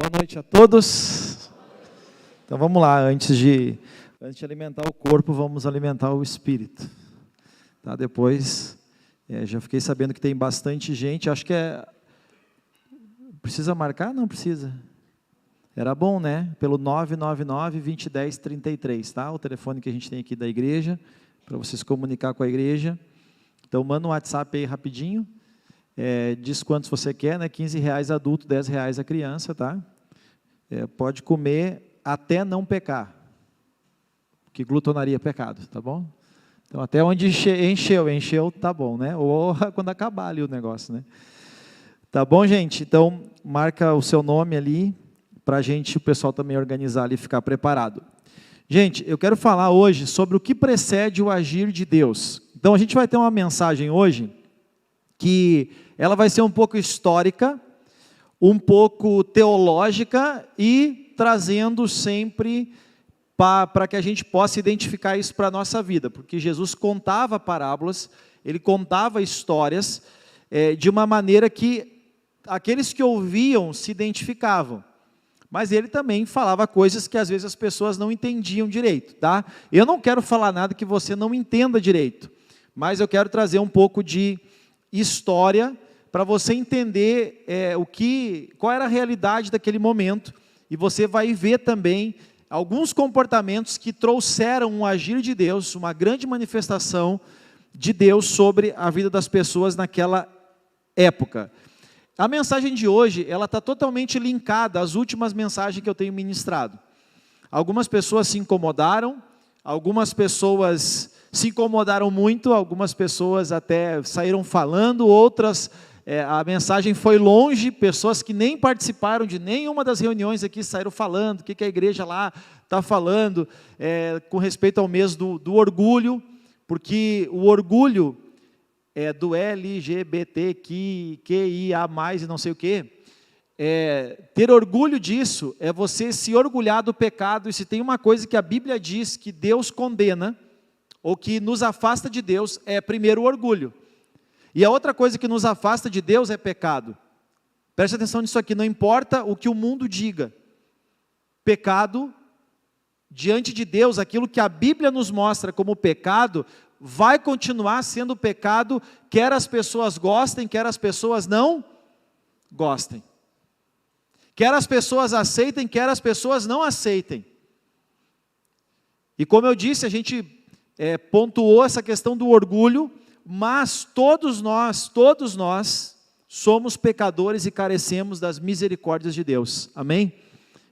Boa noite a todos. Então vamos lá, antes de alimentar o corpo, vamos alimentar o espírito. Tá, depois, já fiquei sabendo que tem bastante gente, acho que precisa marcar? Não precisa. Era bom, né? Pelo 999-2010-33, tá? O telefone que a gente tem aqui da igreja, para você se comunicar com a igreja. Então manda um WhatsApp aí rapidinho. Diz quantos você quer, né? R$15 adulto, R$10 a criança, tá? Pode comer até não pecar, porque glutonaria é pecado, tá bom? Então até onde encheu, tá bom, né? Ou quando acabar ali o negócio, né? Tá bom, gente? Então marca o seu nome ali, para o pessoal também organizar ali e ficar preparado. Gente, eu quero falar hoje sobre o que precede o agir de Deus. Então a gente vai ter uma mensagem hoje, que ela vai ser um pouco histórica, um pouco teológica e trazendo sempre para que a gente possa identificar isso para a nossa vida, porque Jesus contava parábolas, ele contava histórias de uma maneira que aqueles que ouviam se identificavam, mas ele também falava coisas que às vezes as pessoas não entendiam direito, tá? Eu não quero falar nada que você não entenda direito, mas eu quero trazer um pouco de história para você entender qual era a realidade daquele momento, e você vai ver também alguns comportamentos que trouxeram um agir de Deus, uma grande manifestação de Deus sobre a vida das pessoas naquela época. A mensagem de hoje, ela está totalmente linkada às últimas mensagens que eu tenho ministrado. Algumas pessoas se incomodaram, algumas pessoas se incomodaram muito, algumas pessoas até saíram falando, outras, a mensagem foi longe, pessoas que nem participaram de nenhuma das reuniões aqui saíram falando, o que a igreja lá está falando, com respeito ao mês do orgulho, porque o orgulho do LGBTQIA+, e não sei o quê, ter orgulho disso é você se orgulhar do pecado, e se tem uma coisa que a Bíblia diz que Deus condena, ou que nos afasta de Deus, primeiro o orgulho. E a outra coisa que nos afasta de Deus é pecado. Preste atenção nisso aqui, não importa o que o mundo diga. Pecado, diante de Deus, aquilo que a Bíblia nos mostra como pecado, vai continuar sendo pecado, quer as pessoas gostem, quer as pessoas não gostem. Quer as pessoas aceitem, quer as pessoas não aceitem. E como eu disse, a gente pontuou essa questão do orgulho, mas todos nós somos pecadores e carecemos das misericórdias de Deus, amém?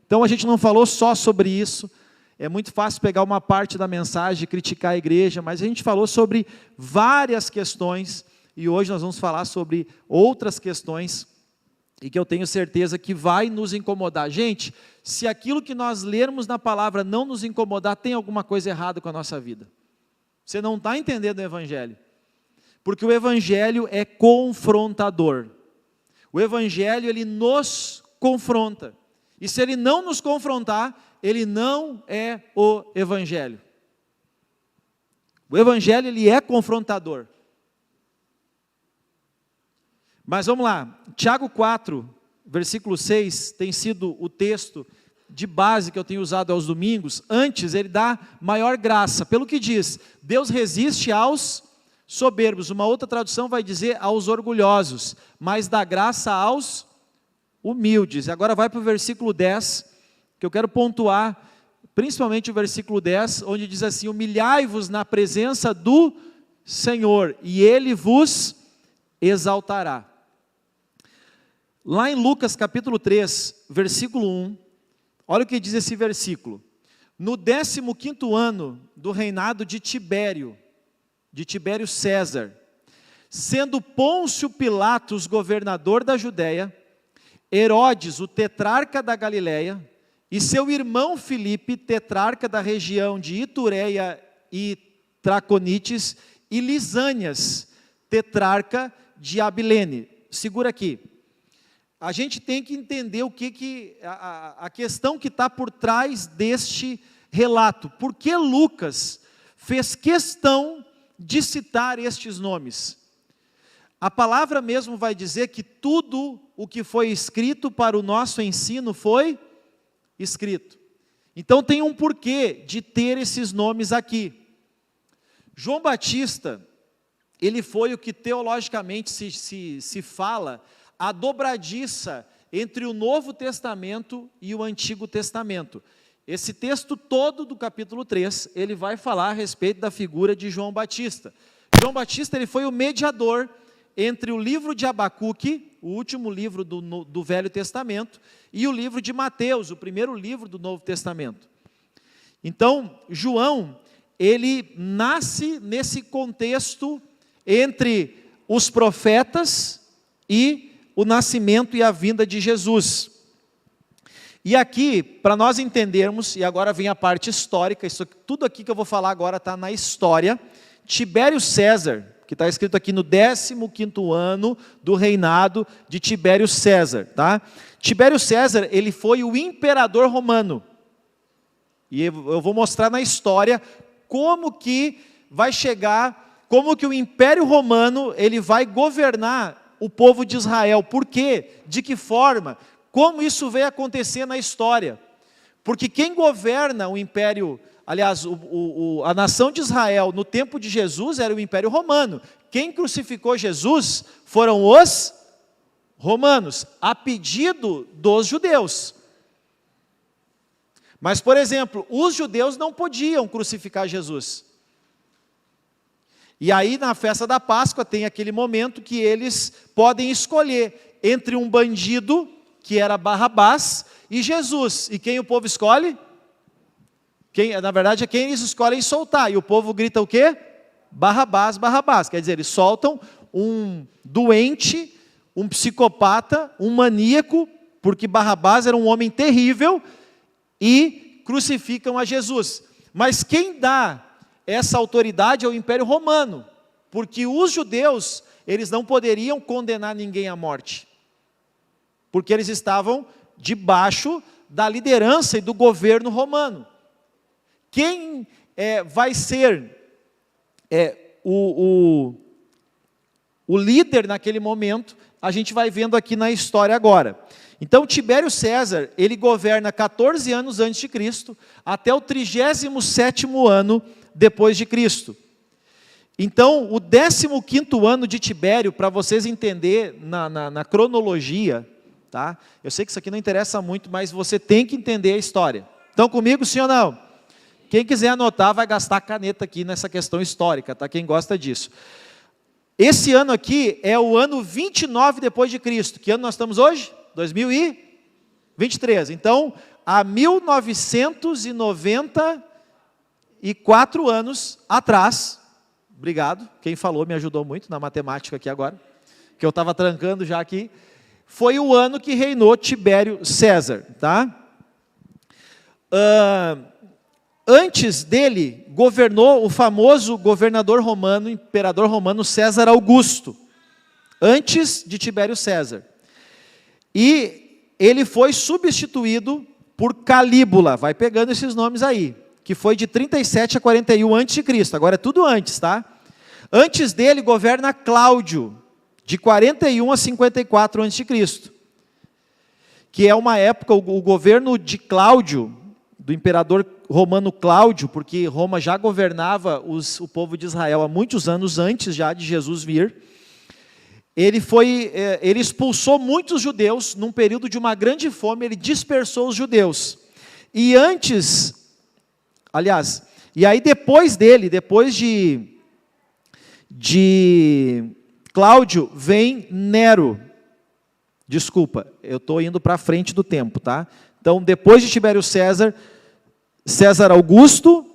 Então a gente não falou só sobre isso, é muito fácil pegar uma parte da mensagem e criticar a igreja, mas a gente falou sobre várias questões, e hoje nós vamos falar sobre outras questões, e que eu tenho certeza que vai nos incomodar. Gente, se aquilo que nós lermos na palavra não nos incomodar, tem alguma coisa errada com a nossa vida. Você não está entendendo o Evangelho, porque o Evangelho é confrontador. O Evangelho, ele nos confronta, e se ele não nos confrontar, ele não é o Evangelho. O Evangelho, ele é confrontador. Mas vamos lá, Tiago 4, versículo 6, tem sido o texto de base que eu tenho usado aos domingos. Antes ele dá maior graça, pelo que diz, Deus resiste aos soberbos, uma outra tradução vai dizer aos orgulhosos, mas dá graça aos humildes. Agora vai para o versículo 10, que eu quero pontuar, principalmente o versículo 10, onde diz assim: humilhai-vos na presença do Senhor, e Ele vos exaltará. Lá em Lucas capítulo 3, versículo 1, olha o que diz esse versículo: no 15º ano do reinado de Tibério César, sendo Pôncio Pilatos governador da Judéia, Herodes, o tetrarca da Galileia, e seu irmão Filipe, tetrarca da região de Itureia e Traconites, e Lisânias, tetrarca de Abilene. Segura aqui. A gente tem que entender a questão que está por trás deste relato. Por que Lucas fez questão de citar estes nomes? A palavra mesmo vai dizer que tudo o que foi escrito para o nosso ensino foi escrito. Então tem um porquê de ter esses nomes aqui. João Batista, ele foi o que teologicamente se fala, a dobradiça entre o Novo Testamento e o Antigo Testamento. Esse texto todo do capítulo 3, ele vai falar a respeito da figura de João Batista. João Batista, ele foi o mediador entre o livro de Abacuque, o último livro do Velho Testamento, e o livro de Mateus, o primeiro livro do Novo Testamento. Então, João, ele nasce nesse contexto entre os profetas e o nascimento e a vinda de Jesus. E aqui, para nós entendermos, e agora vem a parte histórica, tudo aqui que eu vou falar agora está na história. Tibério César, que está escrito aqui no 15º ano do reinado de Tibério César, tá? Tibério César, ele foi o imperador romano. E eu vou mostrar na história como que vai chegar, como que o Império Romano, ele vai governar o povo de Israel. Por quê? De que forma? Como isso veio acontecer na história? Porque quem governa o Império, aliás, a nação de Israel no tempo de Jesus era o Império Romano. Quem crucificou Jesus foram os romanos, a pedido dos judeus. Mas, por exemplo, os judeus não podiam crucificar Jesus. E aí, na festa da Páscoa, tem aquele momento que eles podem escolher entre um bandido, que era Barrabás, e Jesus. E quem o povo escolhe? Na verdade, é quem eles escolhem soltar. E o povo grita o quê? Barrabás, Barrabás. Quer dizer, eles soltam um doente, um psicopata, um maníaco, porque Barrabás era um homem terrível, e crucificam a Jesus. Mas quem dá essa autoridade é o Império Romano, porque os judeus, eles não poderiam condenar ninguém à morte, porque eles estavam debaixo da liderança e do governo romano. Quem vai ser o líder naquele momento, a gente vai vendo aqui na história agora. Então, Tibério César, ele governa 14 anos antes de Cristo, até o 37º ano depois de Cristo. Então, o 15º ano de Tibério, para vocês entenderem na cronologia, tá? Eu sei que isso aqui não interessa muito, mas você tem que entender a história. Estão comigo, sim ou não? Quem quiser anotar, vai gastar caneta aqui nessa questão histórica, tá? Quem gosta disso. Esse ano aqui é o ano 29 depois de Cristo. Que ano nós estamos hoje? 2023. Então, há 1994 anos atrás, obrigado, quem falou me ajudou muito na matemática aqui agora, que eu estava trancando já aqui, foi o ano que reinou Tibério César, tá? Antes dele, governou o famoso governador romano, imperador romano César Augusto, antes de Tibério César. E ele foi substituído por Calígula, vai pegando esses nomes aí, que foi de 37 a 41 a.C., agora é tudo antes, tá? Antes dele governa Cláudio, de 41 a 54 a.C., que é uma época, o governo de Cláudio, do imperador romano Cláudio, porque Roma já governava o povo de Israel há muitos anos antes já de Jesus vir. Ele expulsou muitos judeus, num período de uma grande fome, ele dispersou os judeus. E aí depois dele, depois de Cláudio, vem Nero. Desculpa, eu estou indo para frente do tempo, tá? Então, depois de Tibério César, César Augusto,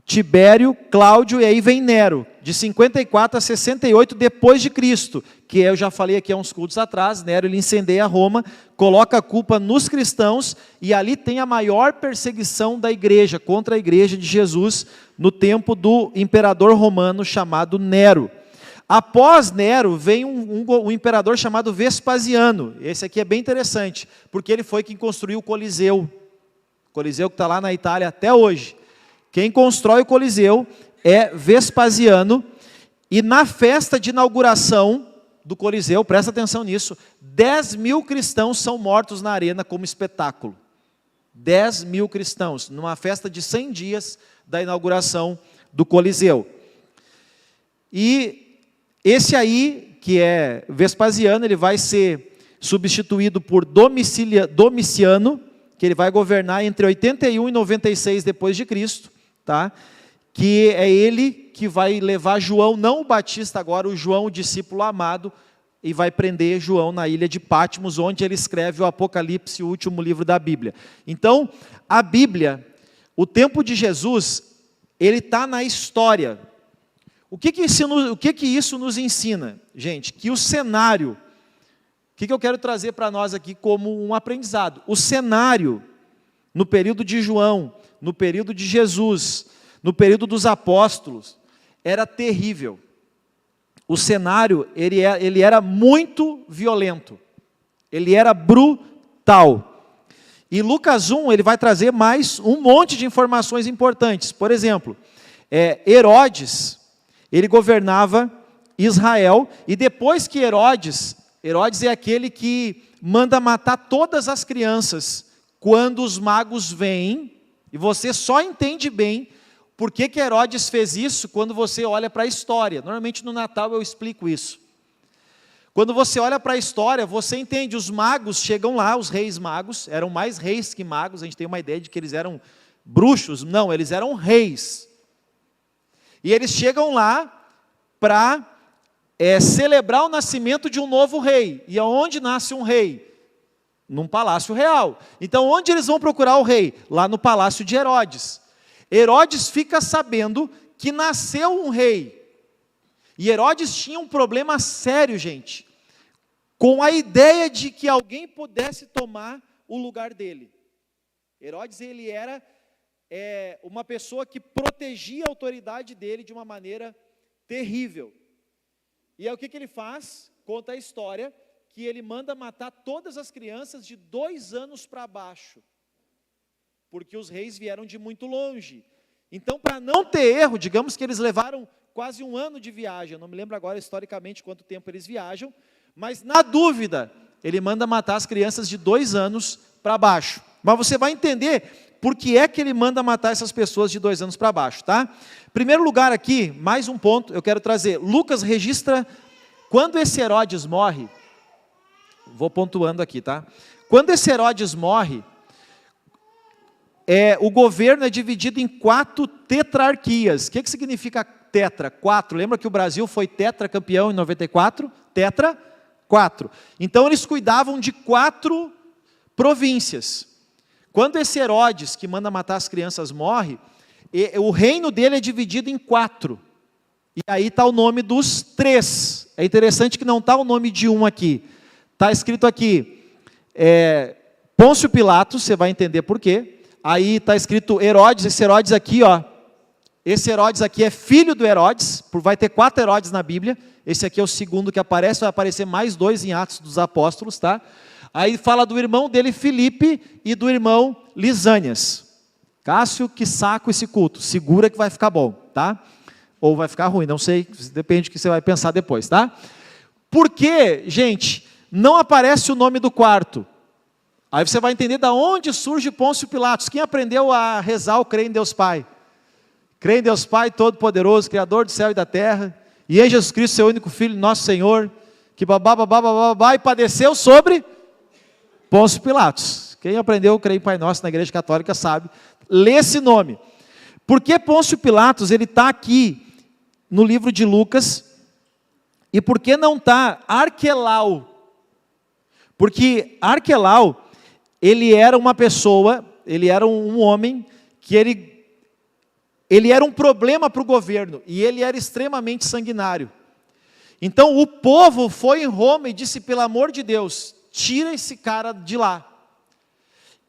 Tibério, Cláudio, e aí vem Nero, de 54 a 68 depois de Cristo, que eu já falei aqui há uns cultos atrás. Nero, ele incendeia Roma, coloca a culpa nos cristãos, e ali tem a maior perseguição da igreja, contra a igreja de Jesus, no tempo do imperador romano chamado Nero. Após Nero, vem um imperador chamado Vespasiano. Esse aqui é bem interessante, porque ele foi quem construiu o Coliseu. O Coliseu que está lá na Itália até hoje. Quem constrói o Coliseu é Vespasiano, E na festa de inauguração do Coliseu, presta atenção nisso, 10.000 cristãos são mortos na arena como espetáculo. 10.000 cristãos, numa festa de 100 dias da inauguração do Coliseu. E esse aí, que é Vespasiano, ele vai ser substituído por Domiciano, que ele vai governar entre 81 e 96 depois de Cristo, tá? Que é ele que vai levar João, não o Batista agora, o João, o discípulo amado, e vai prender João na ilha de Patmos, onde ele escreve o Apocalipse, o último livro da Bíblia. Então, a Bíblia, o tempo de Jesus, ele está na história. O que isso nos ensina, gente? Que o cenário, o que eu quero trazer para nós aqui como um aprendizado? O cenário, no período de João, no período de Jesus, no período dos apóstolos, era terrível. O cenário, ele era muito violento. Ele era brutal. E Lucas 1, ele vai trazer mais um monte de informações importantes. Por exemplo, Herodes, ele governava Israel, e depois que Herodes é aquele que manda matar todas as crianças quando os magos vêm, e você só entende bem por que Herodes fez isso quando você olha para a história. Normalmente no Natal eu explico isso. Quando você olha para a história, você entende, os magos chegam lá, os reis magos, eram mais reis que magos, a gente tem uma ideia de que eles eram bruxos, não, eles eram reis. E eles chegam lá para celebrar o nascimento de um novo rei. E aonde nasce um rei? Num palácio real. Então onde eles vão procurar o rei? Lá no palácio de Herodes. Herodes fica sabendo que nasceu um rei. E Herodes tinha um problema sério, gente, com a ideia de que alguém pudesse tomar o lugar dele. Herodes, ele era uma pessoa que protegia a autoridade dele de uma maneira terrível. E aí o que ele faz? Conta a história que ele manda matar todas as crianças de 2 anos para baixo, porque os reis vieram de muito longe. Então, para não ter erro, digamos que eles levaram quase 1 ano de viagem, eu não me lembro agora historicamente quanto tempo eles viajam, mas na dúvida, ele manda matar as crianças de 2 anos para baixo. Mas você vai entender por que é que ele manda matar essas pessoas de 2 anos para baixo, tá? Primeiro lugar aqui, mais um ponto eu quero trazer. Lucas registra, quando esse Herodes morre, vou pontuando aqui, tá? Quando esse Herodes morre, o governo é dividido em 4 tetrarquias. O que significa tetra? 4. Lembra que o Brasil foi tetracampeão em 94? Tetra, 4. Então eles cuidavam de 4 províncias. Quando esse Herodes, que manda matar as crianças, morre, o reino dele é dividido em 4. E aí está o nome dos 3. É interessante que não está o nome de um aqui. Está escrito aqui, Pôncio Pilatos, você vai entender por quê. Aí está escrito Herodes, esse Herodes aqui, ó. Esse Herodes aqui é filho do Herodes, vai ter 4 Herodes na Bíblia. Esse aqui é o segundo que aparece, vai aparecer mais 2 em Atos dos Apóstolos, tá? Aí fala do irmão dele, Filipe, e do irmão Lisânias. Cássio, que saco esse culto, segura que vai ficar bom, tá? Ou vai ficar ruim, não sei, depende do que você vai pensar depois, tá? Por que, gente, não aparece o nome do quarto? Aí você vai entender de onde surge Pôncio Pilatos. Quem aprendeu a rezar o crê em Deus Pai? Crê em Deus Pai Todo-Poderoso, Criador do céu e da terra, e em Jesus Cristo, seu único Filho, nosso Senhor, que e padeceu sobre Pôncio Pilatos. Quem aprendeu o crê em Pai Nosso na Igreja Católica sabe. Lê esse nome. Por que Pôncio Pilatos, ele está aqui no livro de Lucas, e por que não está Arquelau? Porque Arquelau, ele era uma pessoa, ele era um homem, que ele era um problema para o governo, e ele era extremamente sanguinário. Então o povo foi em Roma e disse, pelo amor de Deus, tira esse cara de lá.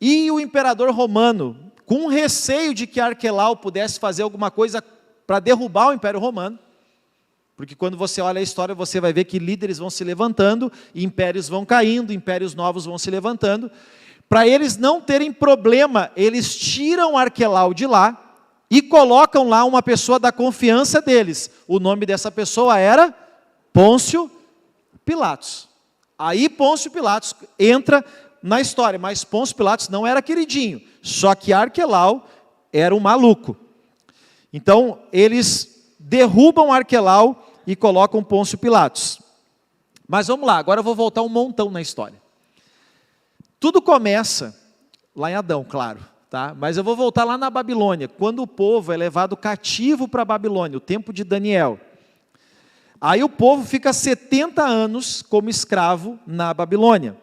E o imperador romano, com receio de que Arquelau pudesse fazer alguma coisa para derrubar o Império Romano, porque quando você olha a história, você vai ver que líderes vão se levantando, impérios vão caindo, impérios novos vão se levantando. Para eles não terem problema, eles tiram Arquelau de lá, e colocam lá uma pessoa da confiança deles. O nome dessa pessoa era Pôncio Pilatos. Aí Pôncio Pilatos entra na história, mas Pôncio Pilatos não era queridinho, só que Arquelau era um maluco. Então, eles derrubam Arquelau e colocam Pôncio Pilatos. Mas vamos lá, agora eu vou voltar um montão na história. Tudo começa lá em Adão, claro, tá? Mas eu vou voltar lá na Babilônia, quando o povo é levado cativo para a Babilônia, o tempo de Daniel. Aí o povo fica 70 anos como escravo na Babilônia.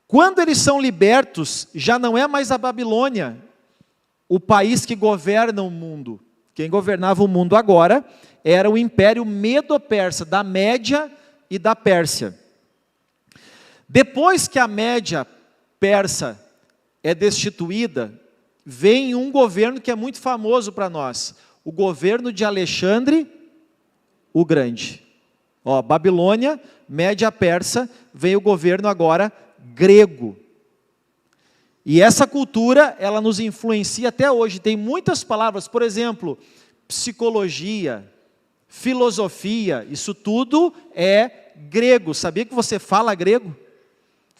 Quando eles são libertos, já não é mais a Babilônia o país que governa o mundo. Quem governava o mundo agora era o Império Medo-Persa, da Média e da Pérsia. Depois que a Média Persa é destituída, vem um governo que é muito famoso para nós, o governo de Alexandre o Grande. Ó, Babilônia, Média Persa, vem o governo agora grego. E essa cultura, ela nos influencia até hoje. Tem muitas palavras, por exemplo, psicologia, filosofia, isso tudo é grego. Sabia que você fala grego?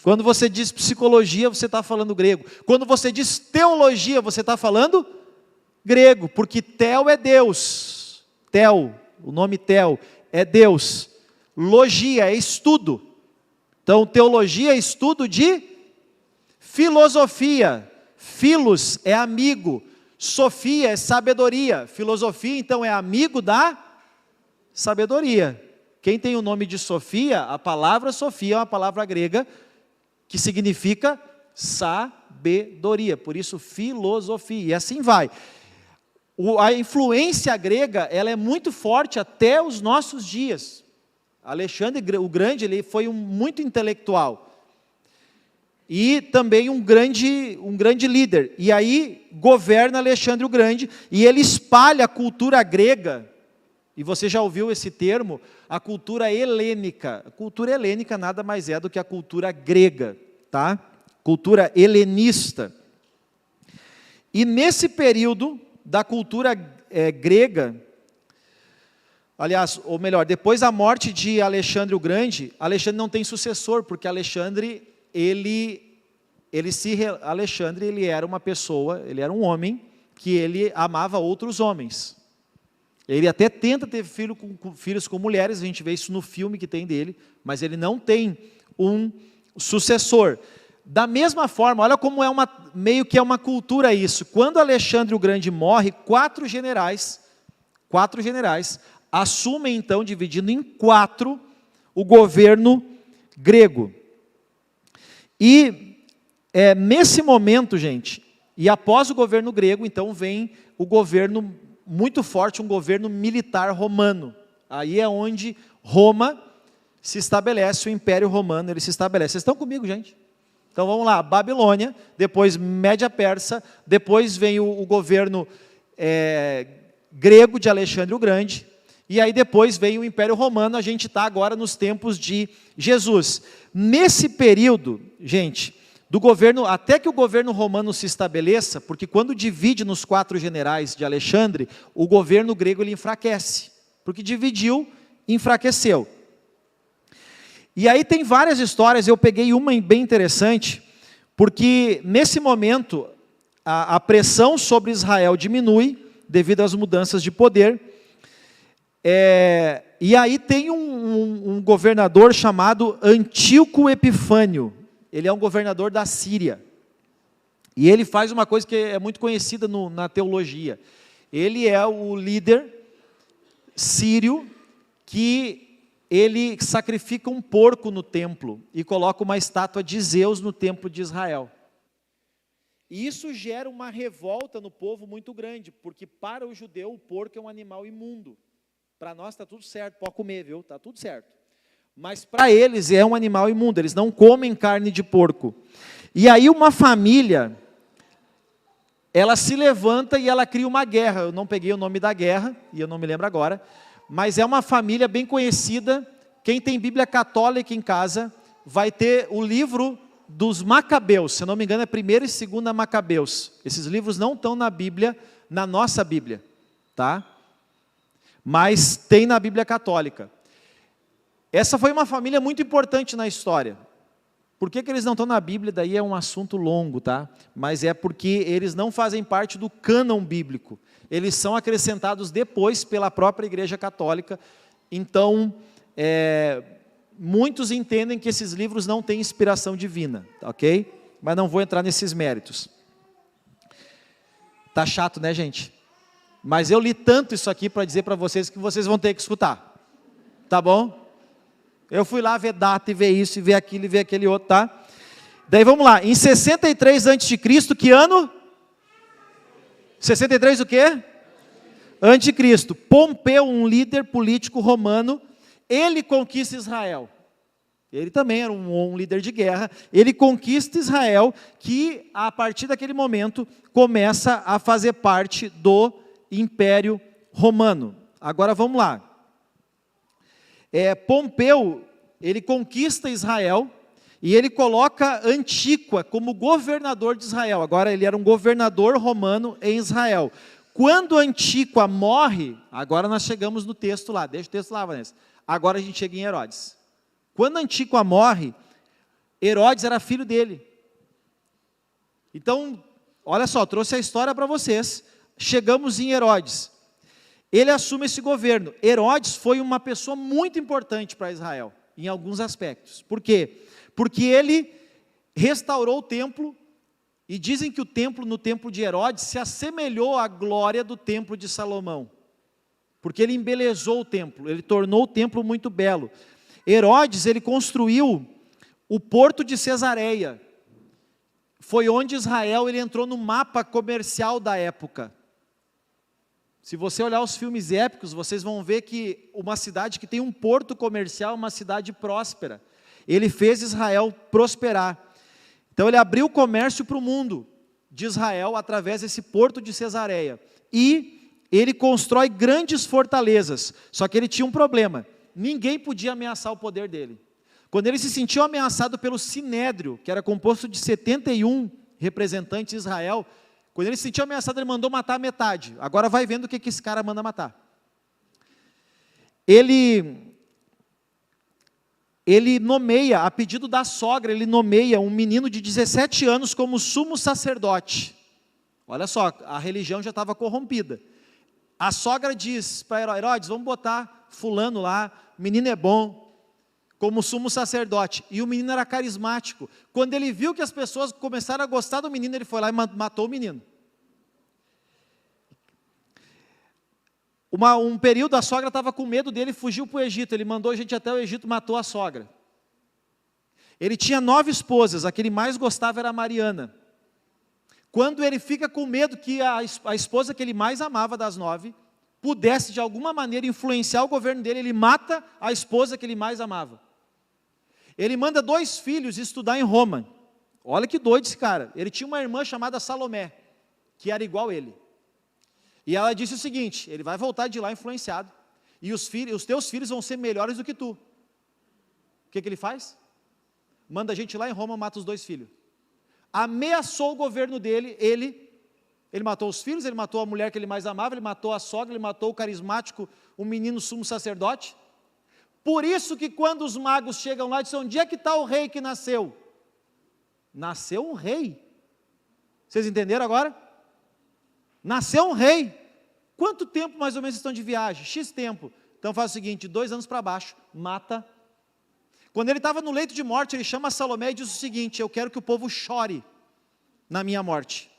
Quando você diz psicologia, você está falando grego. Quando você diz teologia, você está falando grego, porque tel é Deus. Tel, o nome tel é Deus. Logia é estudo. Então, teologia é estudo de filosofia. Filos é amigo. Sofia é sabedoria. Filosofia, então, é amigo da sabedoria. Quem tem o nome de Sofia, a palavra Sofia é uma palavra grega que significa sabedoria. Por isso, filosofia. E assim vai. A influência grega, ela é muito forte até os nossos dias. Alexandre o Grande, ele foi muito intelectual. E também um grande líder. E aí governa Alexandre o Grande, e ele espalha a cultura grega, e você já ouviu esse termo, a cultura helênica. A cultura helênica nada mais é do que a cultura grega, tá? Cultura helenista. E nesse período da cultura grega, aliás, ou melhor, depois da morte de Alexandre o Grande, Alexandre não tem sucessor, porque Alexandre, ele era uma pessoa, ele era um homem, que ele amava outros homens. Ele até tenta ter filhos com mulheres, a gente vê isso no filme que tem dele, mas ele não tem um sucessor. Da mesma forma, olha como meio que é uma cultura isso. Quando Alexandre o Grande morre, 4 generais assumem então, dividindo em 4, o governo grego. E nesse momento, gente, e após o governo grego, então vem o governo muito forte, um governo militar romano. Aí é onde Roma se estabelece, o Império Romano, ele se estabelece. Vocês estão comigo, gente? Então vamos lá, Babilônia, depois Média Persa, depois vem o governo grego de Alexandre o Grande, e aí depois vem o Império Romano. A gente está agora nos tempos de Jesus. Nesse período, gente, do governo, até que o governo romano se estabeleça, porque quando divide nos 4 generais de Alexandre, o governo grego ele enfraquece, porque dividiu, enfraqueceu. E aí tem várias histórias, eu peguei uma bem interessante, porque nesse momento a pressão sobre Israel diminui, devido às mudanças de poder, e aí tem um governador chamado Antíoco Epifânio. Ele é um governador da Síria, e ele faz uma coisa que é muito conhecida na teologia. Ele é o líder sírio que ele sacrifica um porco no templo e coloca uma estátua de Zeus no templo de Israel. E isso gera uma revolta no povo muito grande, porque para o judeu o porco é um animal imundo. Para nós está tudo certo, pode comer, viu? Está tudo certo. Mas para eles é um animal imundo, eles não comem carne de porco. E aí uma família, ela se levanta e ela cria uma guerra. Eu não peguei o nome da guerra, e eu não me lembro agora, mas é uma família bem conhecida. Quem tem Bíblia católica em casa, vai ter o livro dos Macabeus, se não me engano é 1ª e 2ª Macabeus. Esses livros não estão na Bíblia na nossa Bíblia, tá? Mas tem na Bíblia católica. Essa foi uma família muito importante na história. Por que eles não estão na Bíblia? Daí é um assunto longo, tá? Mas é porque eles não fazem parte do cânon bíblico. Eles são acrescentados depois pela própria Igreja Católica. Então, muitos entendem que esses livros não têm inspiração divina, ok? Mas não vou entrar nesses méritos. Tá chato, né, gente? Mas eu li tanto isso aqui para dizer para vocês que vocês vão ter que escutar. Tá bom? Eu fui lá ver data e ver isso, e ver aquilo, e ver aquele outro, tá? Daí vamos lá, em 63 a.C., que ano? 63 o quê? Anticristo. Pompeu, um líder político romano, ele conquista Israel. Ele também era um líder de guerra. Ele conquista Israel, que a partir daquele momento começa a fazer parte do Império Romano. Agora vamos lá. Pompeu, ele conquista Israel e ele coloca Antíqua como governador de Israel. Agora ele era um governador romano em Israel. Quando Antíqua morre, agora nós chegamos no texto lá, deixa o texto lá, Vanessa. Agora a gente chega em Herodes. Quando Antíqua morre, Herodes era filho dele. Então, olha só, trouxe a história para vocês. Chegamos em Herodes. Ele assume esse governo. Herodes foi uma pessoa muito importante para Israel, em alguns aspectos. Por quê? Porque ele restaurou o templo, e dizem que no templo de Herodes, se assemelhou à glória do templo de Salomão. Porque ele embelezou o templo, ele tornou o templo muito belo. Herodes, ele construiu o porto de Cesareia. Foi onde Israel ele entrou no mapa comercial da época. Se você olhar os filmes épicos, vocês vão ver que uma cidade que tem um porto comercial é uma cidade próspera. Ele fez Israel prosperar. Então ele abriu o comércio para o mundo de Israel através desse porto de Cesareia. E ele constrói grandes fortalezas. Só que ele tinha um problema. Ninguém podia ameaçar o poder dele. Quando ele se sentiu ameaçado pelo Sinédrio, que era composto de 71 representantes de Israel, quando ele se sentiu ameaçado, ele mandou matar a metade. Agora vai vendo o que esse cara manda matar. Ele nomeia, a pedido da sogra, ele nomeia um menino de 17 anos como sumo sacerdote. Olha só, a religião já estava corrompida. A sogra diz para Herodes, vamos botar fulano lá, o menino é bom, como sumo sacerdote. E o menino era carismático. Quando ele viu que as pessoas começaram a gostar do menino, ele foi lá e matou o menino. Um período a sogra estava com medo dele, fugiu para o Egito. Ele mandou gente até o Egito, matou a sogra. Ele tinha 9 esposas, a que ele mais gostava era a Mariana. Quando ele fica com medo que a esposa que ele mais amava das 9, pudesse de alguma maneira influenciar o governo dele, ele mata a esposa que ele mais amava. Ele manda 2 filhos estudar em Roma. Olha que doido esse cara. Ele tinha uma irmã chamada Salomé, que era igual a ele. E ela disse o seguinte, ele vai voltar de lá influenciado, e os teus filhos vão ser melhores do que tu. O que ele faz? Manda a gente lá em Roma, mata os 2 filhos. Ameaçou o governo dele, ele matou os filhos, ele matou a mulher que ele mais amava, ele matou a sogra, ele matou o carismático, o menino sumo sacerdote. Por isso que quando os magos chegam lá, dizem, onde é que está o rei que nasceu? Nasceu um rei. Vocês entenderam agora? Nasceu um rei. Quanto tempo mais ou menos estão de viagem? X tempo. Então faz o seguinte, 2 anos para baixo, mata. Quando ele estava no leito de morte, ele chama Salomé e diz o seguinte, eu quero que o povo chore na minha morte.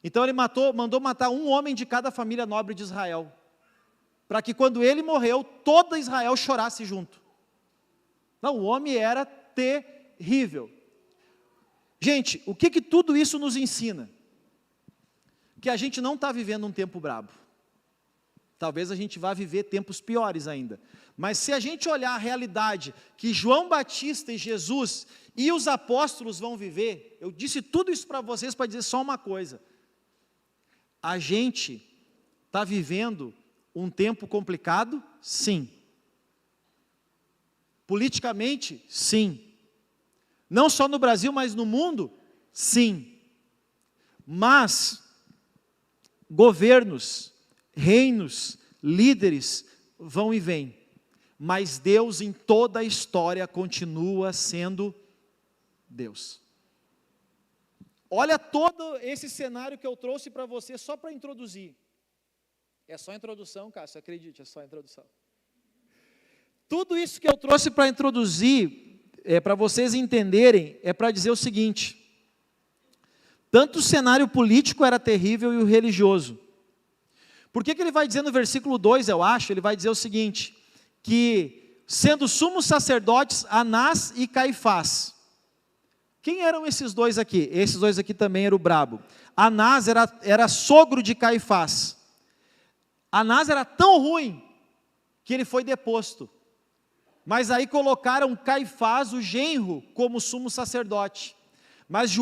Então ele mandou matar um homem de cada família nobre de Israel, para que quando ele morreu, toda Israel chorasse junto. Não, o homem era terrível. Gente, o que tudo isso nos ensina? Que a gente não está vivendo um tempo brabo. Talvez a gente vá viver tempos piores ainda. Mas se a gente olhar a realidade que João Batista e Jesus e os apóstolos vão viver, eu disse tudo isso para vocês para dizer só uma coisa. A gente está vivendo um tempo complicado? Sim. Politicamente? Sim. Não só no Brasil, mas no mundo? Sim. Mas governos, reinos, líderes vão e vêm, mas Deus em toda a história continua sendo Deus. Olha todo esse cenário que eu trouxe para você só para introduzir. É só introdução, Cássio, acredite, é só introdução. Tudo isso que eu trouxe para introduzir, para vocês entenderem, é para dizer o seguinte: tanto o cenário político era terrível e o religioso. Por que ele vai dizer no versículo 2, eu acho, ele vai dizer o seguinte, que sendo sumos sacerdotes Anás e Caifás. Quem eram esses dois aqui? Esses dois aqui também eram o brabo. Anás era sogro de Caifás. Anás era tão ruim que ele foi deposto. Mas aí colocaram Caifás, o genro, como sumo sacerdote. Mas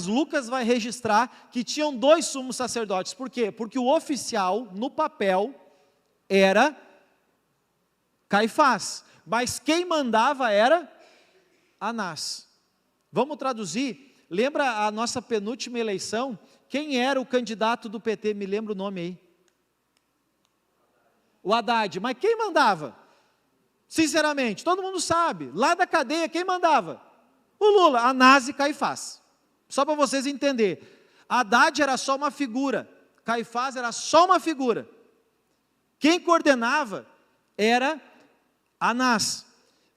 Lucas vai registrar que tinham 2 sumos sacerdotes. Por quê? Porque o oficial, no papel, era Caifás. Mas quem mandava era Anás. Vamos traduzir? Lembra a nossa penúltima eleição? Quem era o candidato do PT? Me lembra o nome aí. O Haddad. Mas quem mandava? Sinceramente, todo mundo sabe. Lá da cadeia, quem mandava? O Lula, Anás e Caifás. Só para vocês entenderem. Haddad era só uma figura. Caifás era só uma figura. Quem coordenava era Anás.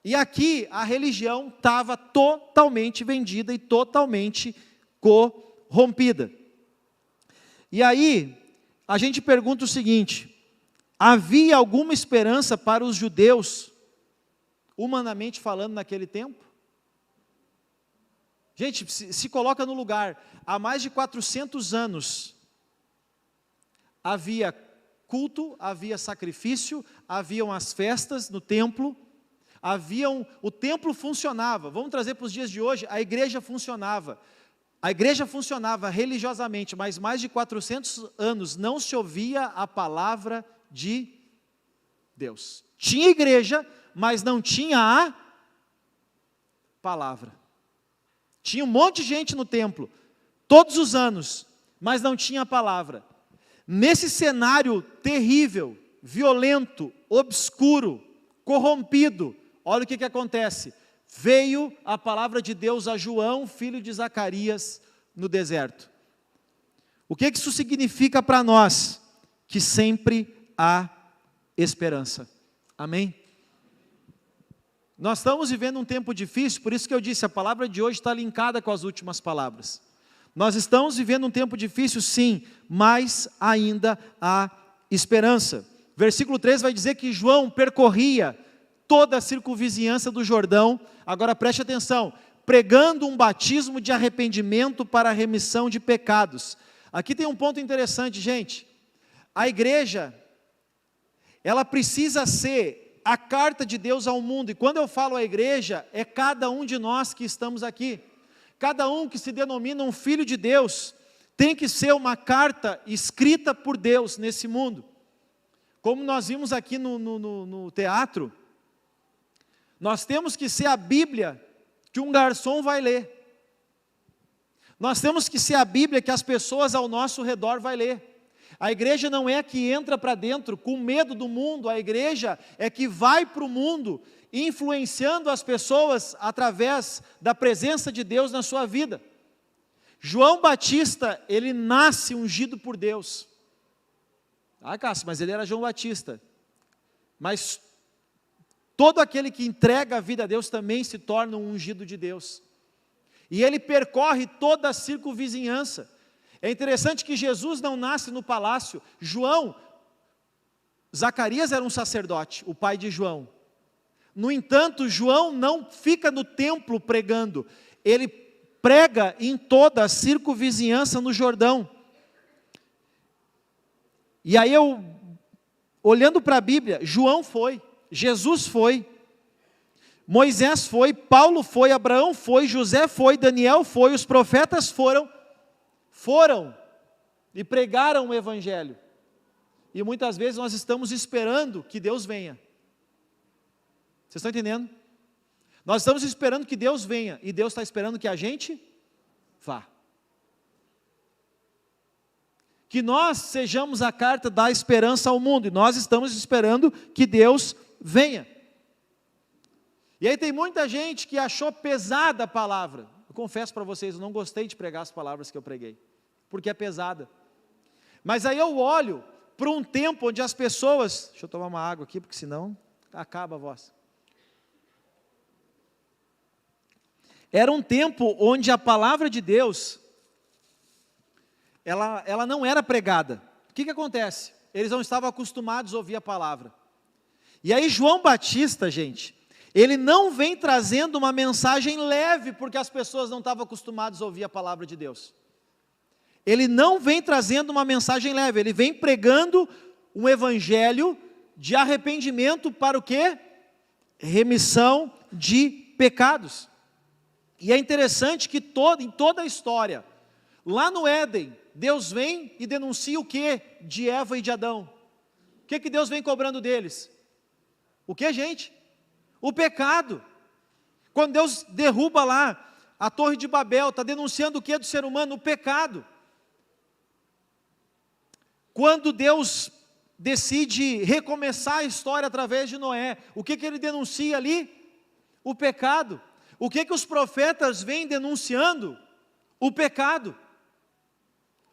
E aqui a religião estava totalmente vendida e totalmente corrompida. E aí, a gente pergunta o seguinte: havia alguma esperança para os judeus, humanamente falando, naquele tempo? Gente, se coloca no lugar, há mais de 400 anos, havia culto, havia sacrifício, haviam as festas no templo, o templo funcionava. Vamos trazer para os dias de hoje, a igreja funcionava religiosamente, mas mais de 400 anos não se ouvia a palavra de Deus. Tinha igreja, mas não tinha a palavra. Tinha um monte de gente no templo, todos os anos, mas não tinha a palavra. Nesse cenário terrível, violento, obscuro, corrompido, olha o que acontece. Veio a palavra de Deus a João, filho de Zacarias, no deserto. O que isso significa para nós? Que sempre há esperança. Amém? Nós estamos vivendo um tempo difícil, por isso que eu disse, a palavra de hoje está linkada com as últimas palavras. Nós estamos vivendo um tempo difícil, sim, mas ainda há esperança. Versículo 3 vai dizer que João percorria toda a circunvizinhança do Jordão, agora preste atenção, pregando um batismo de arrependimento para a remissão de pecados. Aqui tem um ponto interessante, gente. A igreja, ela precisa ser a carta de Deus ao mundo, e quando eu falo a igreja, é cada um de nós que estamos aqui, cada um que se denomina um filho de Deus, tem que ser uma carta escrita por Deus nesse mundo. Como nós vimos aqui no teatro, nós temos que ser a Bíblia que um garçom vai ler, nós temos que ser a Bíblia que as pessoas ao nosso redor vai ler. A igreja não é que entra para dentro com medo do mundo, a igreja é que vai para o mundo, influenciando as pessoas através da presença de Deus na sua vida. João Batista, ele nasce ungido por Deus. Ah, Cássio, mas ele era João Batista. Mas todo aquele que entrega a vida a Deus também se torna um ungido de Deus. E ele percorre toda a circunvizinhança. É interessante que Jesus não nasce no palácio. Zacarias era um sacerdote, o pai de João. No entanto, João não fica no templo pregando, ele prega em toda a circunvizinhança no Jordão. E aí olhando para a Bíblia, João foi, Jesus foi, Moisés foi, Paulo foi, Abraão foi, José foi, Daniel foi, os profetas foram e pregaram o Evangelho. E muitas vezes nós estamos esperando que Deus venha. Vocês estão entendendo? Nós estamos esperando que Deus venha, e Deus está esperando que a gente vá. que nós sejamos a carta da esperança ao mundo, e nós estamos esperando que Deus venha. E aí tem muita gente que achou pesada a palavra. Eu confesso para vocês, eu não gostei de pregar as palavras que eu preguei, porque é pesada. Mas aí eu olho para um tempo onde as pessoas... Deixa eu tomar uma água aqui, porque senão acaba a voz. Era um tempo onde a palavra de Deus, ela não era pregada. O que acontece? Eles não estavam acostumados a ouvir a palavra. E aí João Batista, gente, ele não vem trazendo uma mensagem leve, porque as pessoas não estavam acostumadas a ouvir a palavra de Deus. Ele não vem trazendo uma mensagem leve, ele vem pregando um evangelho de arrependimento para o quê? Remissão de pecados. E é interessante que em toda a história, lá no Éden, Deus vem e denuncia o quê? De Eva e de Adão. O que Deus vem cobrando deles? O que, gente? O pecado. Quando Deus derruba lá a Torre de Babel, está denunciando o que do ser humano? O pecado. Quando Deus decide recomeçar a história através de Noé, o que ele denuncia ali? O pecado. O que os profetas vêm denunciando? O pecado.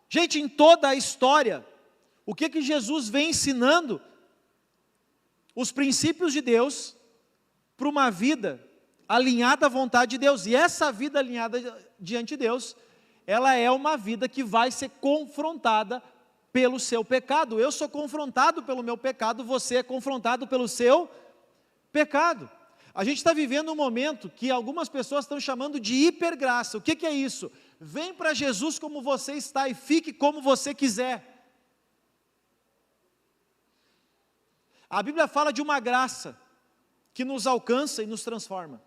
Gente, em toda a história, o que Jesus vem ensinando? Os princípios de Deus para uma vida alinhada à vontade de Deus. E essa vida alinhada diante de Deus, ela é uma vida que vai ser confrontada pelo seu pecado. Eu sou confrontado pelo meu pecado, você é confrontado pelo seu pecado. A gente está vivendo um momento que algumas pessoas estão chamando de hipergraça. O que é isso? Vem para Jesus como você está e fique como você quiser. A Bíblia fala de uma graça que nos alcança e nos transforma.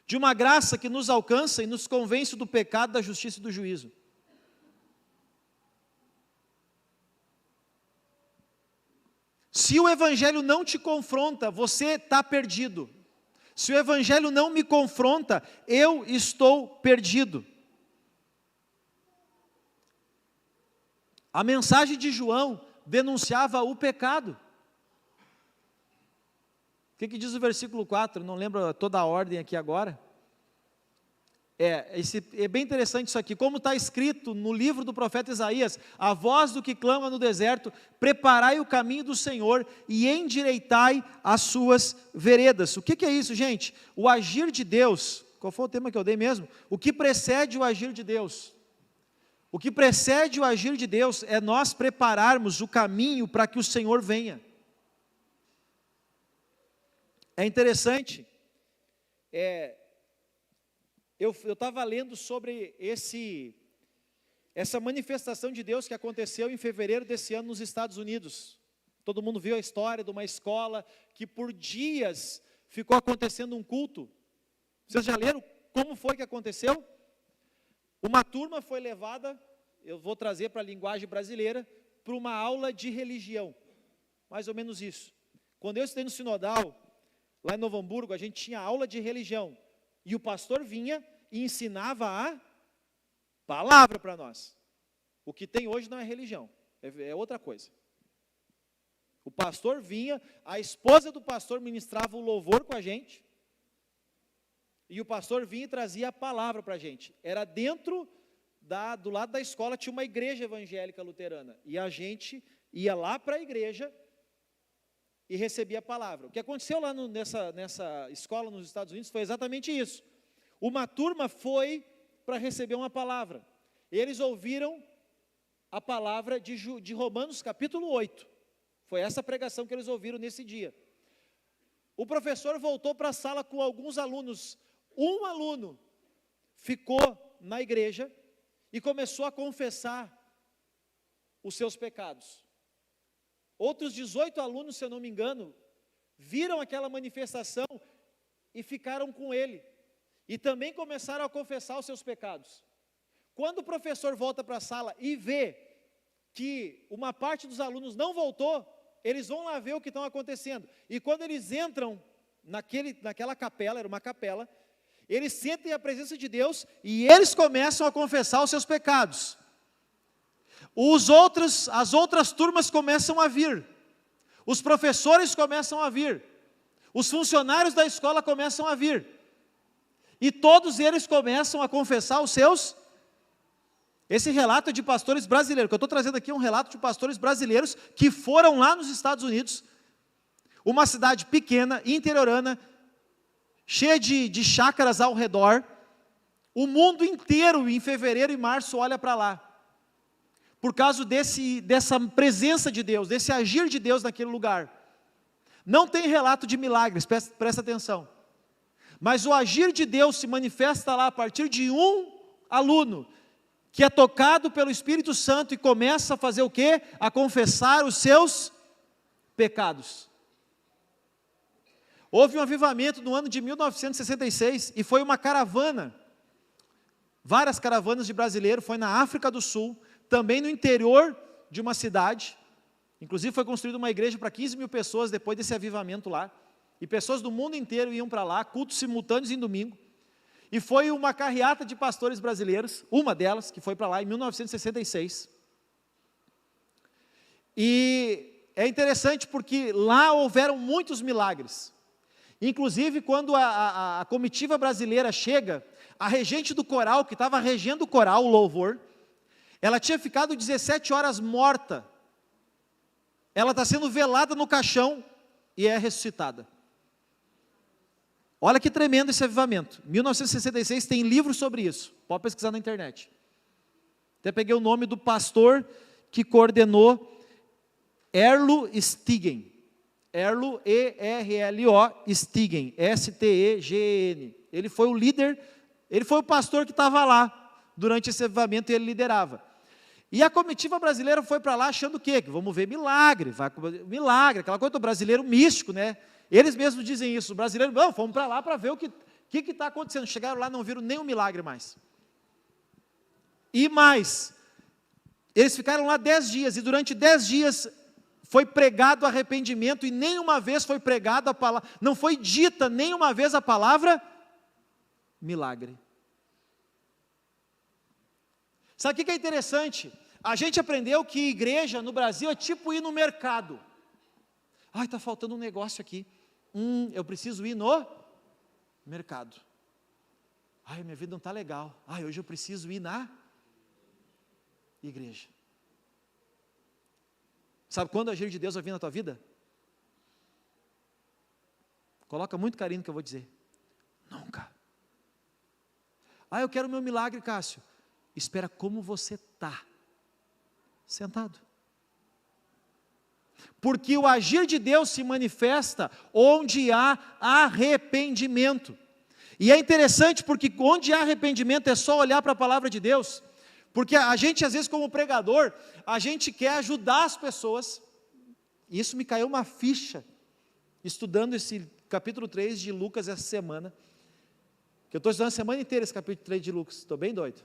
De uma graça que nos alcança e nos convence do pecado, da justiça e do juízo. Se o Evangelho não te confronta, você está perdido. Se o Evangelho não me confronta, eu estou perdido. A mensagem de João denunciava o pecado. O que diz o versículo 4? Não lembro toda a ordem aqui agora. É bem interessante isso aqui. Como está escrito no livro do profeta Isaías: a voz do que clama no deserto, preparai o caminho do Senhor e endireitai as suas veredas. O que é isso, gente? O agir de Deus. Qual foi o tema que eu dei mesmo? O que precede o agir de Deus? O que precede o agir de Deus é nós prepararmos o caminho para que o Senhor venha. É interessante, eu estava lendo sobre essa manifestação de Deus que aconteceu em fevereiro desse ano nos Estados Unidos. Todo mundo viu a história de uma escola que por dias ficou acontecendo um culto. Vocês já leram como foi que aconteceu? Uma turma foi levada, eu vou trazer para a linguagem brasileira, para uma aula de religião. Mais ou menos isso. Quando eu estudei no Sinodal, lá em Novo Hamburgo, a gente tinha aula de religião. E o pastor vinha e ensinava a palavra para nós. O que tem hoje não é religião, é outra coisa. O pastor vinha, a esposa do pastor ministrava o louvor com a gente, e o pastor vinha e trazia a palavra para a gente. Era dentro, do lado da escola, tinha uma igreja evangélica luterana, e a gente ia lá para a igreja e recebia a palavra. O que aconteceu lá nessa escola nos Estados Unidos foi exatamente isso. Uma turma foi para receber uma palavra. Eles ouviram a palavra de Romanos capítulo 8. Foi essa pregação que eles ouviram nesse dia. O professor voltou para a sala com alguns alunos. Um aluno ficou na igreja e começou a confessar os seus pecados. Outros 18 alunos, se eu não me engano, viram aquela manifestação e ficaram com ele. E também começaram a confessar os seus pecados. Quando o professor volta para a sala e vê que uma parte dos alunos não voltou, eles vão lá ver o que está acontecendo. E quando eles entram naquela capela, era uma capela, eles sentem a presença de Deus e eles começam a confessar os seus pecados. as outras turmas começam a vir, os professores começam a vir, os funcionários da escola começam a vir, e todos eles começam a confessar os seus. Esse relato é de pastores brasileiros, que eu estou trazendo aqui é um relato de pastores brasileiros que foram lá nos Estados Unidos, uma cidade pequena, interiorana, cheia de chácaras ao redor. O mundo inteiro, em fevereiro e março, olha para lá, por causa dessa presença de Deus, desse agir de Deus naquele lugar. Não tem relato de milagres, presta atenção, mas o agir de Deus se manifesta lá a partir de um aluno, que é tocado pelo Espírito Santo e começa a fazer o quê? A confessar os seus pecados. Houve um avivamento no ano de 1966, e foi uma caravana, várias caravanas de brasileiros, foi na África do Sul, também no interior de uma cidade, inclusive foi construída uma igreja para 15 mil pessoas depois desse avivamento lá, e pessoas do mundo inteiro iam para lá, cultos simultâneos em domingo, e foi uma carreata de pastores brasileiros, uma delas, que foi para lá em 1966, e é interessante porque lá houveram muitos milagres. Inclusive, quando a comitiva brasileira chega, a regente do coral, que estava regendo o coral, o louvor, ela tinha ficado 17 horas morta. Ela está sendo velada no caixão e é ressuscitada. Olha que tremendo esse avivamento. 1966 tem livros sobre isso, pode pesquisar na internet. Até peguei o nome do pastor que coordenou, Erlo Stigen. Erlo, E-R-L-O, Stigen, S-T-E-G-E-N. Ele foi o líder, ele foi o pastor que estava lá durante esse avivamento e ele liderava. E a comitiva brasileira foi para lá achando o quê? Que vamos ver milagre, milagre, aquela coisa do brasileiro místico, né? Eles mesmos dizem isso, os brasileiros, não, fomos para lá para ver o que está acontecendo. Chegaram lá, não viram nenhum milagre mais. E mais, eles ficaram lá 10 dias, e durante 10 dias foi pregado arrependimento, e nenhuma vez foi pregado a palavra, não foi dita nenhuma vez a palavra milagre. Sabe o que é interessante? A gente aprendeu que igreja no Brasil é tipo ir no mercado. Ai, está faltando um negócio aqui. Eu preciso ir no mercado. Ai, minha vida não está legal. Ai, hoje eu preciso ir na igreja. Sabe quando o agir de Deus vai vir na tua vida? Coloca muito carinho no que eu vou dizer. Nunca. Ah, eu quero o meu milagre, Cássio. Espera como você está. Sentado. Porque o agir de Deus se manifesta onde há arrependimento. E é interessante porque onde há arrependimento é só olhar para a palavra de Deus. Porque a gente, às vezes, como pregador, a gente quer ajudar as pessoas. E isso me caiu uma ficha, estudando esse capítulo 3 de Lucas essa semana. Que eu estou estudando a semana inteira esse capítulo 3 de Lucas. Estou bem doido.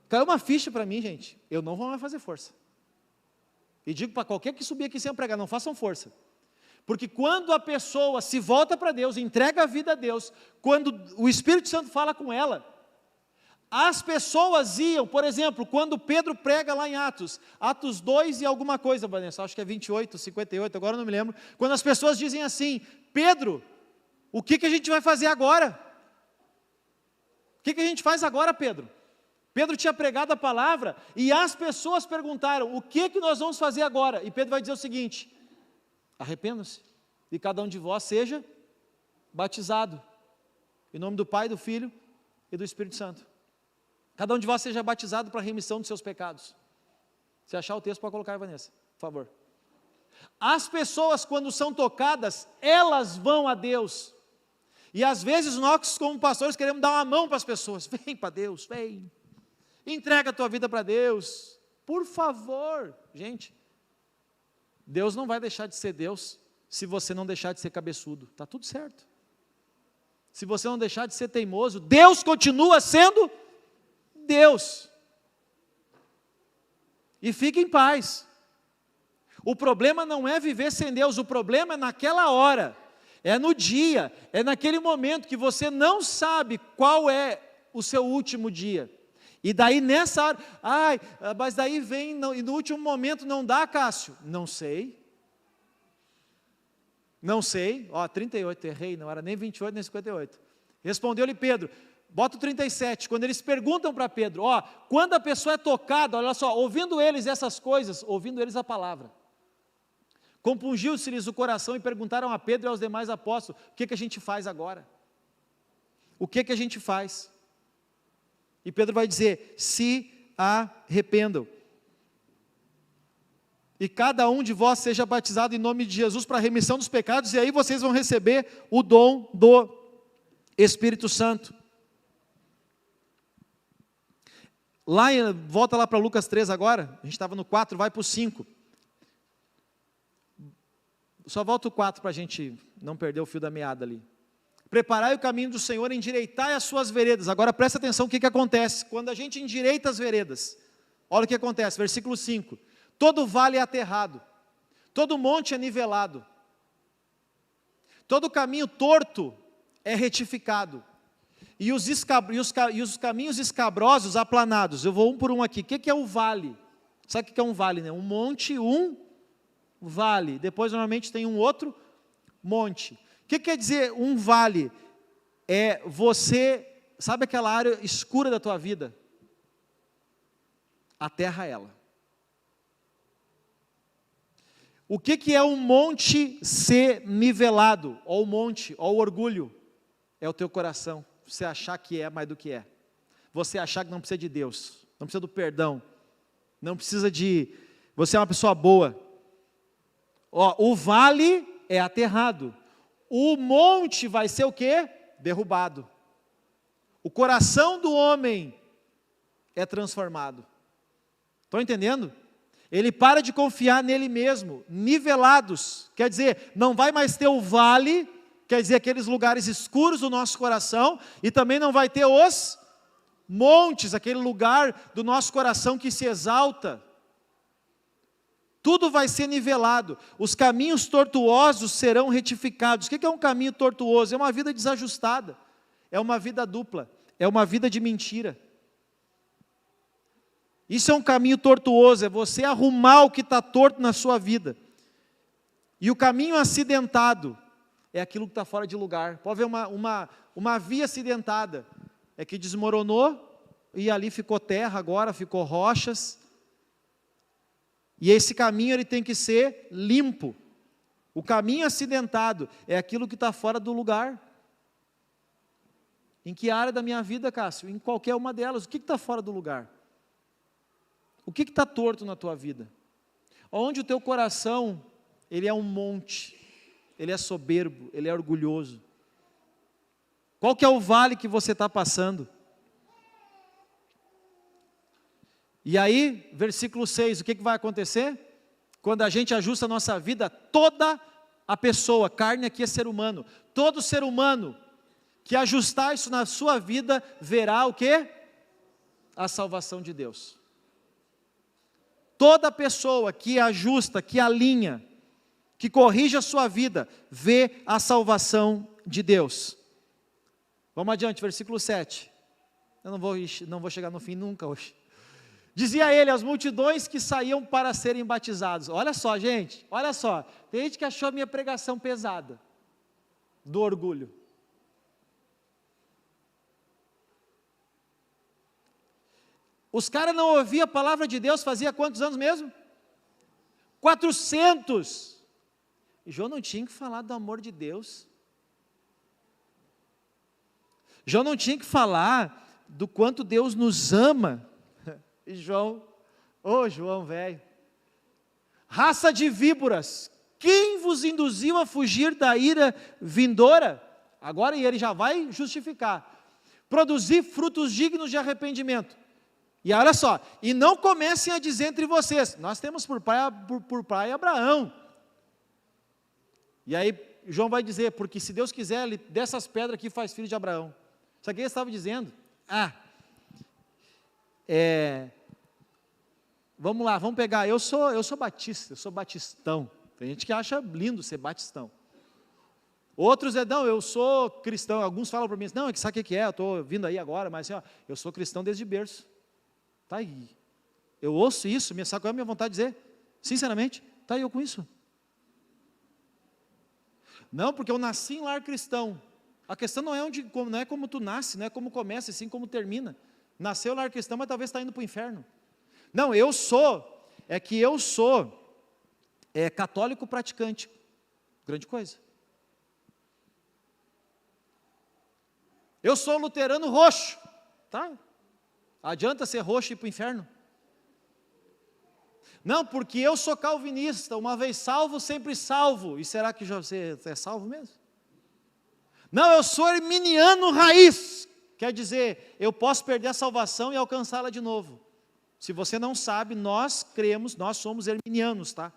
Caiu uma ficha para mim, gente. Eu não vou mais fazer força. E digo para qualquer que subir aqui sem pregar, não façam força. Porque quando a pessoa se volta para Deus, entrega a vida a Deus, quando o Espírito Santo fala com ela, as pessoas iam, por exemplo, quando Pedro prega lá em Atos 2 e alguma coisa, Vanessa, acho que é 28, 58, agora não me lembro, quando as pessoas dizem assim, Pedro, o que a gente vai fazer agora? O que a gente faz agora, Pedro? Pedro tinha pregado a palavra, e as pessoas perguntaram, o que nós vamos fazer agora? E Pedro vai dizer o seguinte, arrependam-se, e cada um de vós seja batizado, em nome do Pai, do Filho e do Espírito Santo. Cada um de vós seja batizado para a remissão dos seus pecados. Se achar o texto, pode colocar, Vanessa, por favor. As pessoas, quando são tocadas, elas vão a Deus. E às vezes nós, como pastores, queremos dar uma mão para as pessoas. Vem para Deus, vem. Entrega a tua vida para Deus. Por favor. Gente, Deus não vai deixar de ser Deus se você não deixar de ser cabeçudo. Está tudo certo. Se você não deixar de ser teimoso, Deus continua sendo Deus. E fique em paz. O problema não é viver sem Deus, o problema é naquela hora, é no dia, é naquele momento que você não sabe qual é o seu último dia. E daí nessa hora, mas daí vem, e no último momento não dá, Cássio? Não sei. Não sei, 38, errei, não era nem 28, nem 58. Respondeu-lhe Pedro, bota o 37, quando eles perguntam para Pedro, quando a pessoa é tocada, olha só, ouvindo eles essas coisas, ouvindo eles a palavra, compungiu-se-lhes o coração e perguntaram a Pedro e aos demais apóstolos, o que a gente faz agora? O que a gente faz? E Pedro vai dizer, se arrependam. E cada um de vós seja batizado em nome de Jesus para a remissão dos pecados, e aí vocês vão receber o dom do Espírito Santo. Volta lá para Lucas 3 agora, a gente estava no 4, vai para o 5. Só volta o 4 para a gente não perder o fio da meada ali. Preparai o caminho do Senhor, endireitai as suas veredas. Agora presta atenção o que acontece, quando a gente endireita as veredas, olha o que acontece, versículo 5. Todo vale é aterrado, todo monte é nivelado, todo caminho torto é retificado, e os caminhos escabrosos aplanados. Eu vou um por um aqui. O que é o vale? Sabe o que é um vale, né? Um monte, um vale. Depois normalmente tem um outro monte. O que quer dizer um vale? É você, sabe aquela área escura da tua vida? Aterra ela. O que é um monte ser nivelado? Ou o monte, ou o orgulho? É o teu coração. Você achar que é mais do que é. Você achar que não precisa de Deus. Não precisa do perdão. Não precisa de... Você é uma pessoa boa. O vale é aterrado. O monte vai ser o quê? Derrubado. O coração do homem é transformado. Estão entendendo? Ele para de confiar nele mesmo, nivelados, quer dizer, não vai mais ter o vale, quer dizer, aqueles lugares escuros do nosso coração, e também não vai ter os montes, aquele lugar do nosso coração que se exalta. Tudo vai ser nivelado, os caminhos tortuosos serão retificados. O que é um caminho tortuoso? É uma vida desajustada, é uma vida dupla, é uma vida de mentira. Isso é um caminho tortuoso, é você arrumar o que está torto na sua vida. E o caminho acidentado é aquilo que está fora de lugar. Pode ver uma via acidentada, é que desmoronou e ali ficou terra agora, ficou rochas. E esse caminho ele tem que ser limpo. O caminho acidentado é aquilo que está fora do lugar. Em que área da minha vida, Cássio? Em qualquer uma delas. O que está fora do lugar? O que está torto na tua vida? Onde o teu coração, ele é um monte, ele é soberbo, ele é orgulhoso. Qual que é o vale que você está passando? E aí, versículo 6, o que vai acontecer? Quando a gente ajusta a nossa vida, toda a pessoa, carne aqui é ser humano, todo ser humano que ajustar isso na sua vida, verá o quê? A salvação de Deus. Toda pessoa que ajusta, que alinha, que corrige a sua vida, vê a salvação de Deus. Vamos adiante, versículo 7. Eu não vou chegar no fim nunca hoje. Dizia ele, as multidões que saíam para serem batizados. Olha só, gente, olha só. Tem gente que achou a minha pregação pesada, do orgulho. Os caras não ouviam a palavra de Deus fazia quantos anos mesmo? 400. E João não tinha que falar do amor de Deus. João não tinha que falar do quanto Deus nos ama. E João, João velho, raça de víboras, quem vos induziu a fugir da ira vindoura? Agora ele já vai justificar. Produzir frutos dignos de arrependimento. E olha só, e não comecem a dizer entre vocês, nós temos por pai Abraão. E aí João vai dizer, porque se Deus quiser, ele, dessas pedras aqui faz filho de Abraão. Sabe o que ele estava dizendo? Vamos lá, vamos pegar, eu sou batista, eu sou batistão. Tem gente que acha lindo ser batistão. Outros não, eu sou cristão. Alguns falam para mim, não, sabe o que é? Eu estou vindo aí agora, mas assim, eu sou cristão desde berço. Tá aí. Eu ouço isso, sabe qual é a minha vontade de dizer? Sinceramente, tá aí eu com isso. Não, porque eu nasci em lar cristão. A questão não é como tu nasce, não é como começa, sim como termina. Nasceu lar cristão, mas talvez está indo para o inferno. Não, eu sou católico praticante. Grande coisa. Eu sou luterano roxo. Tá? Adianta ser roxo e ir para o inferno? Não, porque eu sou calvinista, uma vez salvo, sempre salvo. E será que você é salvo mesmo? Não, eu sou arminiano raiz. Quer dizer, eu posso perder a salvação e alcançá-la de novo. Se você não sabe, nós somos arminianos, tá?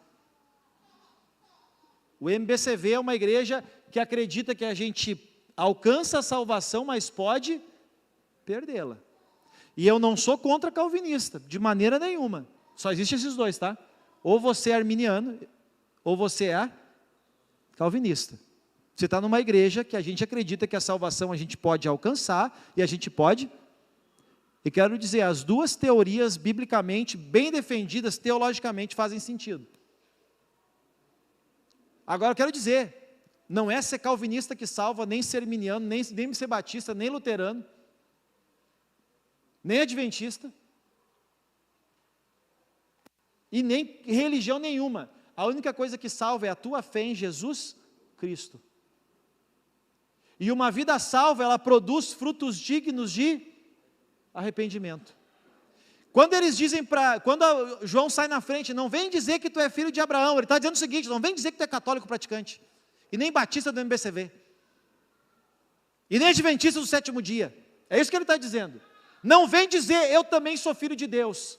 O MBCV é uma igreja que acredita que a gente alcança a salvação, mas pode perdê-la. E eu não sou contra calvinista, de maneira nenhuma. Só existem esses dois, tá? Ou você é arminiano, ou você é calvinista. Você está numa igreja que a gente acredita que a salvação a gente pode alcançar, e a gente pode. E quero dizer, as duas teorias, biblicamente, bem defendidas, teologicamente, fazem sentido. Agora eu quero dizer, não é ser calvinista que salva, nem ser arminiano, nem ser batista, nem luterano, nem adventista, e nem religião nenhuma. A única coisa que salva é a tua fé em Jesus Cristo. E uma vida salva, ela produz frutos dignos de arrependimento. Quando eles dizem quando João sai na frente, não vem dizer que tu é filho de Abraão, ele está dizendo o seguinte, não vem dizer que tu é católico praticante, e nem batista do MBCV, e nem adventista do sétimo dia, é isso que ele está dizendo. Não vem dizer, eu também sou filho de Deus.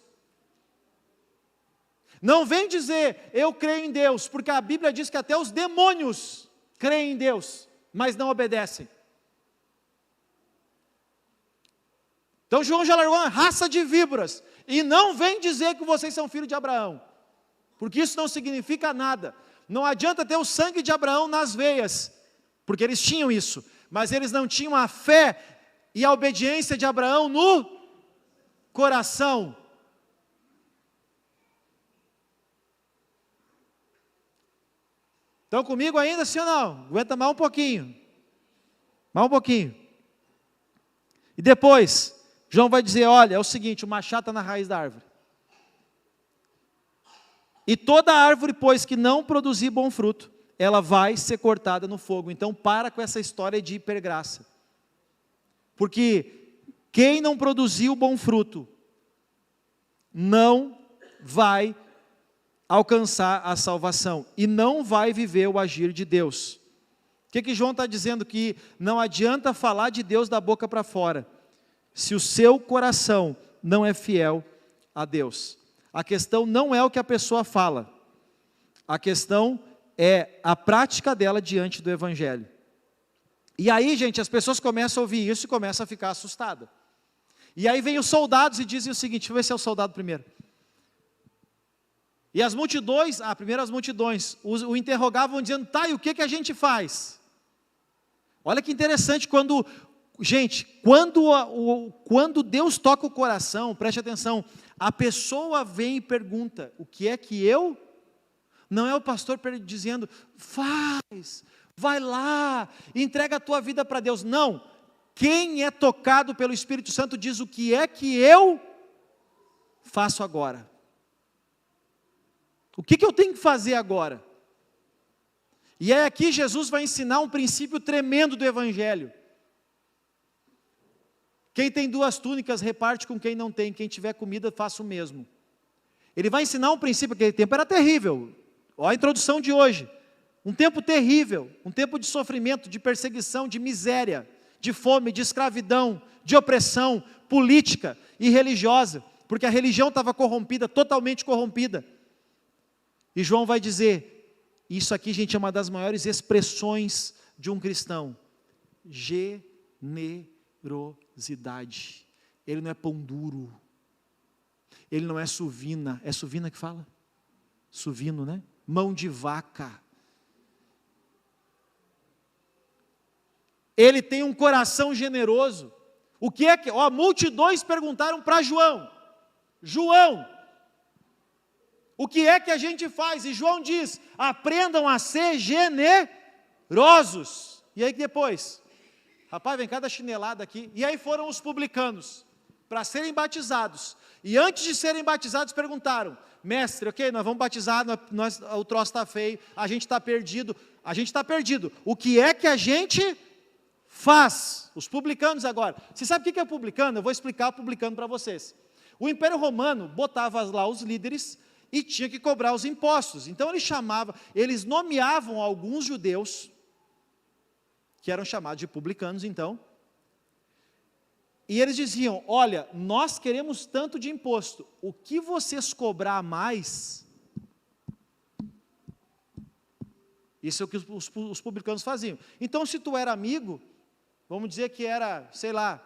Não vem dizer, eu creio em Deus, porque a Bíblia diz que até os demônios creem em Deus, mas não obedecem. Então João já largou uma raça de víboras, e não vem dizer que vocês são filhos de Abraão, porque isso não significa nada. Não adianta ter o sangue de Abraão nas veias, porque eles tinham isso, mas eles não tinham a fé e a obediência de Abraão no coração. Estão comigo ainda, sim ou não? Aguenta mais um pouquinho. Mais um pouquinho. E depois, João vai dizer, olha, é o seguinte, o machado está na raiz da árvore. E toda árvore, pois, que não produzir bom fruto, ela vai ser cortada no fogo. Então, para com essa história de hipergraça. Porque quem não produziu bom fruto, não vai alcançar a salvação, e não vai viver o agir de Deus. O que João está dizendo? Que não adianta falar de Deus da boca para fora, se o seu coração não é fiel a Deus. A questão não é o que a pessoa fala, a questão é a prática dela diante do Evangelho. E aí, gente, as pessoas começam a ouvir isso e começam a ficar assustadas. E aí vem os soldados e dizem o seguinte, deixa eu ver se é o soldado primeiro. E as multidões, primeiro as multidões, o interrogavam dizendo, tá, e o que a gente faz? Olha que interessante, quando Deus toca o coração, preste atenção, a pessoa vem e pergunta, o que é que eu? Não é o pastor dizendo, vai lá, entrega a tua vida para Deus. Não, quem é tocado pelo Espírito Santo diz, o que é que eu faço agora? O que eu tenho que fazer agora? E é aqui Jesus vai ensinar um princípio tremendo do Evangelho. Quem tem 2 túnicas, reparte com quem não tem. Quem tiver comida, faça o mesmo. Ele vai ensinar um princípio, aquele tempo era terrível. Olha a introdução de hoje. Um tempo terrível, um tempo de sofrimento, de perseguição, de miséria, de fome, de escravidão, de opressão política e religiosa, porque a religião estava corrompida, totalmente corrompida. E João vai dizer, isso aqui, gente, é uma das maiores expressões de um cristão, generosidade. Ele não é pão duro, ele não é suvina, é suvina que fala? Suvino, né? Mão de vaca. Ele tem um coração generoso. O que é que, multidões perguntaram para João, João, o que é que a gente faz? E João diz, aprendam a ser generosos. E aí depois, rapaz, vem cada chinelada aqui. E aí foram os publicanos, para serem batizados. E antes de serem batizados, perguntaram, mestre, ok, nós vamos batizar, o troço está feio, a gente está perdido. O que é que a gente faz? Os publicanos agora. Você sabe o que é publicano? Eu vou explicar o publicano para vocês. O Império Romano botava lá os líderes e tinha que cobrar os impostos. Então eles nomeavam alguns judeus, que eram chamados de publicanos então, e eles diziam, olha, nós queremos tanto de imposto, o que vocês cobrar a mais, isso é o que os publicanos faziam. Então se tu era amigo, vamos dizer que era, sei lá,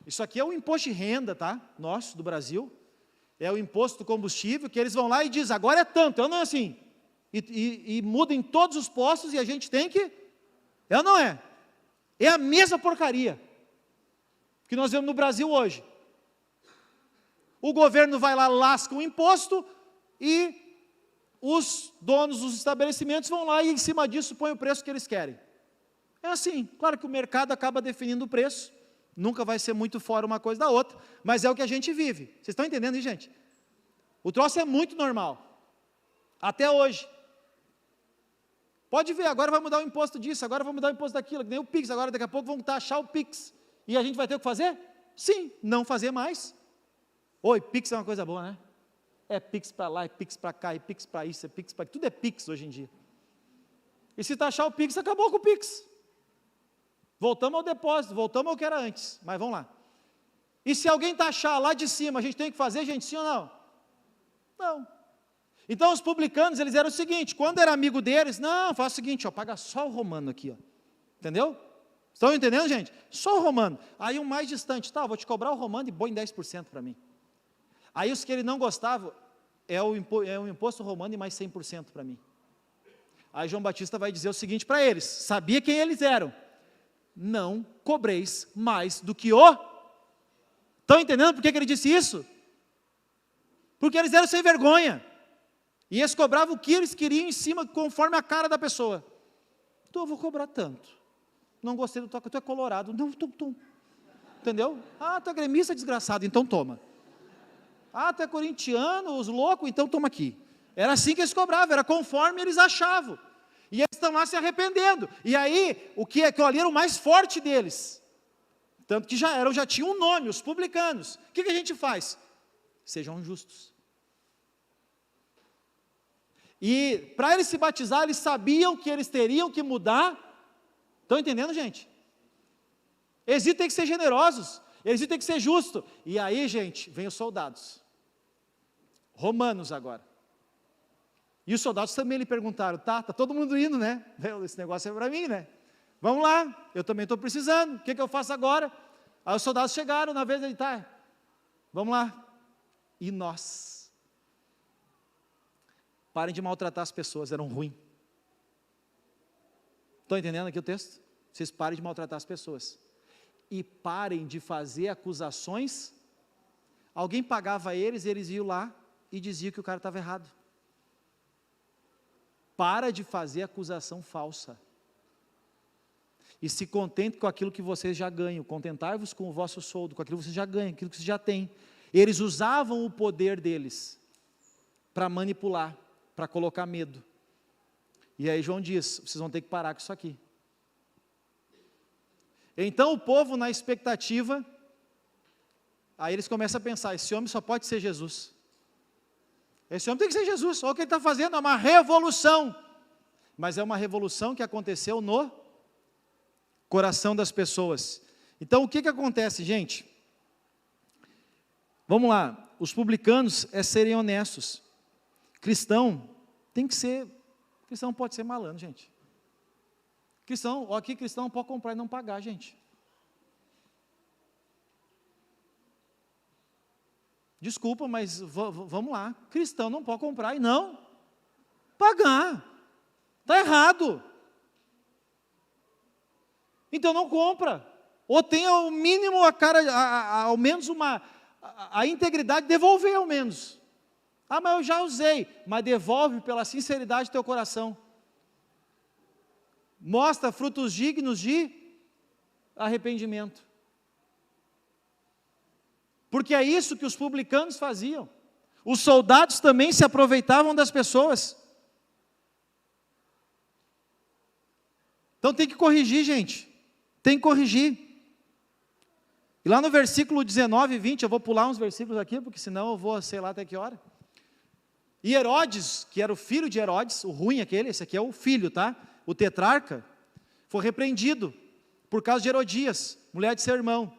isso aqui é o imposto de renda, tá? Nosso, do Brasil, é o imposto do combustível, que eles vão lá e dizem, agora é tanto, não é assim, e muda em todos os postos e a gente tem que, é ou não é? É a mesma porcaria que nós vemos no Brasil hoje. O governo vai lá, lasca o imposto e os donos dos estabelecimentos vão lá e em cima disso põem o preço que eles querem. É assim, claro que o mercado acaba definindo o preço, nunca vai ser muito fora uma coisa da outra, mas é o que a gente vive. Vocês estão entendendo, hein, gente? O troço é muito normal, até hoje. Pode ver, agora vai mudar o imposto disso, agora vai mudar o imposto daquilo, que nem o Pix, agora daqui a pouco vão taxar o Pix. E a gente vai ter o que fazer? Sim, não fazer mais. Oi, Pix é uma coisa boa, né? É Pix para lá, é Pix para cá, é Pix para isso, é Pix para... Tudo é Pix hoje em dia. E se taxar o Pix, acabou com o Pix. Voltamos ao depósito, voltamos ao que era antes, mas vamos lá. E se alguém taxar lá de cima, a gente tem que fazer, gente, sim ou não? Não. Então os publicanos, eles eram o seguinte, quando era amigo deles, não, faz o seguinte, ó, paga só o romano aqui, ó. Entendeu? Estão entendendo, gente? Só o romano. Aí o mais distante, tá, vou te cobrar o romano e põe 10% para mim. Aí os que ele não gostava, é o imposto romano e mais 100% para mim. Aí João Batista vai dizer o seguinte para eles, sabia quem eles eram? Não cobreis mais do que o... Estão entendendo por que ele disse isso? Porque eles eram sem vergonha. E eles cobravam o que eles queriam em cima, conforme a cara da pessoa. Então eu vou cobrar tanto. Não gostei do toque, tu é colorado. Não, entendeu? Ah, tu é gremista desgraçado, então toma. Ah, tu é corintiano, os loucos, então toma aqui. Era assim que eles cobravam, era conforme eles achavam. E eles estão lá se arrependendo. E aí, o que ali era o mais forte deles. Tanto que já tinham um nome, os publicanos. O que a gente faz? Sejam justos. E para eles se batizar, eles sabiam que eles teriam que mudar. Estão entendendo, gente? Eles têm que ser generosos, eles têm que ser justos. E aí, gente, vem os soldados. Romanos agora. E os soldados também lhe perguntaram, tá todo mundo indo, né? Esse negócio é para mim, né? Vamos lá, eu também estou precisando, o que eu faço agora? Aí os soldados chegaram, na vez ele tá, vamos lá. E nós? Parem de maltratar as pessoas, eram ruins. Estão entendendo aqui o texto? Vocês parem de maltratar as pessoas. E parem de fazer acusações. Alguém pagava eles iam lá e diziam que o cara estava errado. Para de fazer acusação falsa. E se contente com aquilo que vocês já ganham. Contentai-vos com o vosso soldo, com aquilo que vocês já ganham, aquilo que vocês já têm. Eles usavam o poder deles para manipular, para colocar medo. E aí João diz, vocês vão ter que parar com isso aqui. Então o povo na expectativa, aí eles começam a pensar, esse homem só pode ser Jesus. Esse homem tem que ser Jesus, olha o que ele está fazendo, é uma revolução. Mas é uma revolução que aconteceu no coração das pessoas. Então o que acontece, gente? Vamos lá, os publicanos serem honestos. Cristão tem que ser... Cristão pode ser malandro, gente. Cristão não pode comprar e não pagar, gente. Desculpa, mas vamos lá. Cristão não pode comprar e não pagar. Está errado. Então não compra. Ou tenha o mínimo ao menos a integridade, devolver ao menos. Ah, mas eu já usei. Mas devolve pela sinceridade do teu coração. Mostra frutos dignos de arrependimento. Porque é isso que os publicanos faziam. Os soldados também se aproveitavam das pessoas. Então tem que corrigir, gente. Tem que corrigir. E lá no versículo 19 e 20, eu vou pular uns versículos aqui, porque senão eu vou, sei lá até que hora. E Herodes, que era o filho de Herodes, o ruim aquele, esse aqui é o filho, tá? O tetrarca, foi repreendido por causa de Herodias, mulher de seu irmão.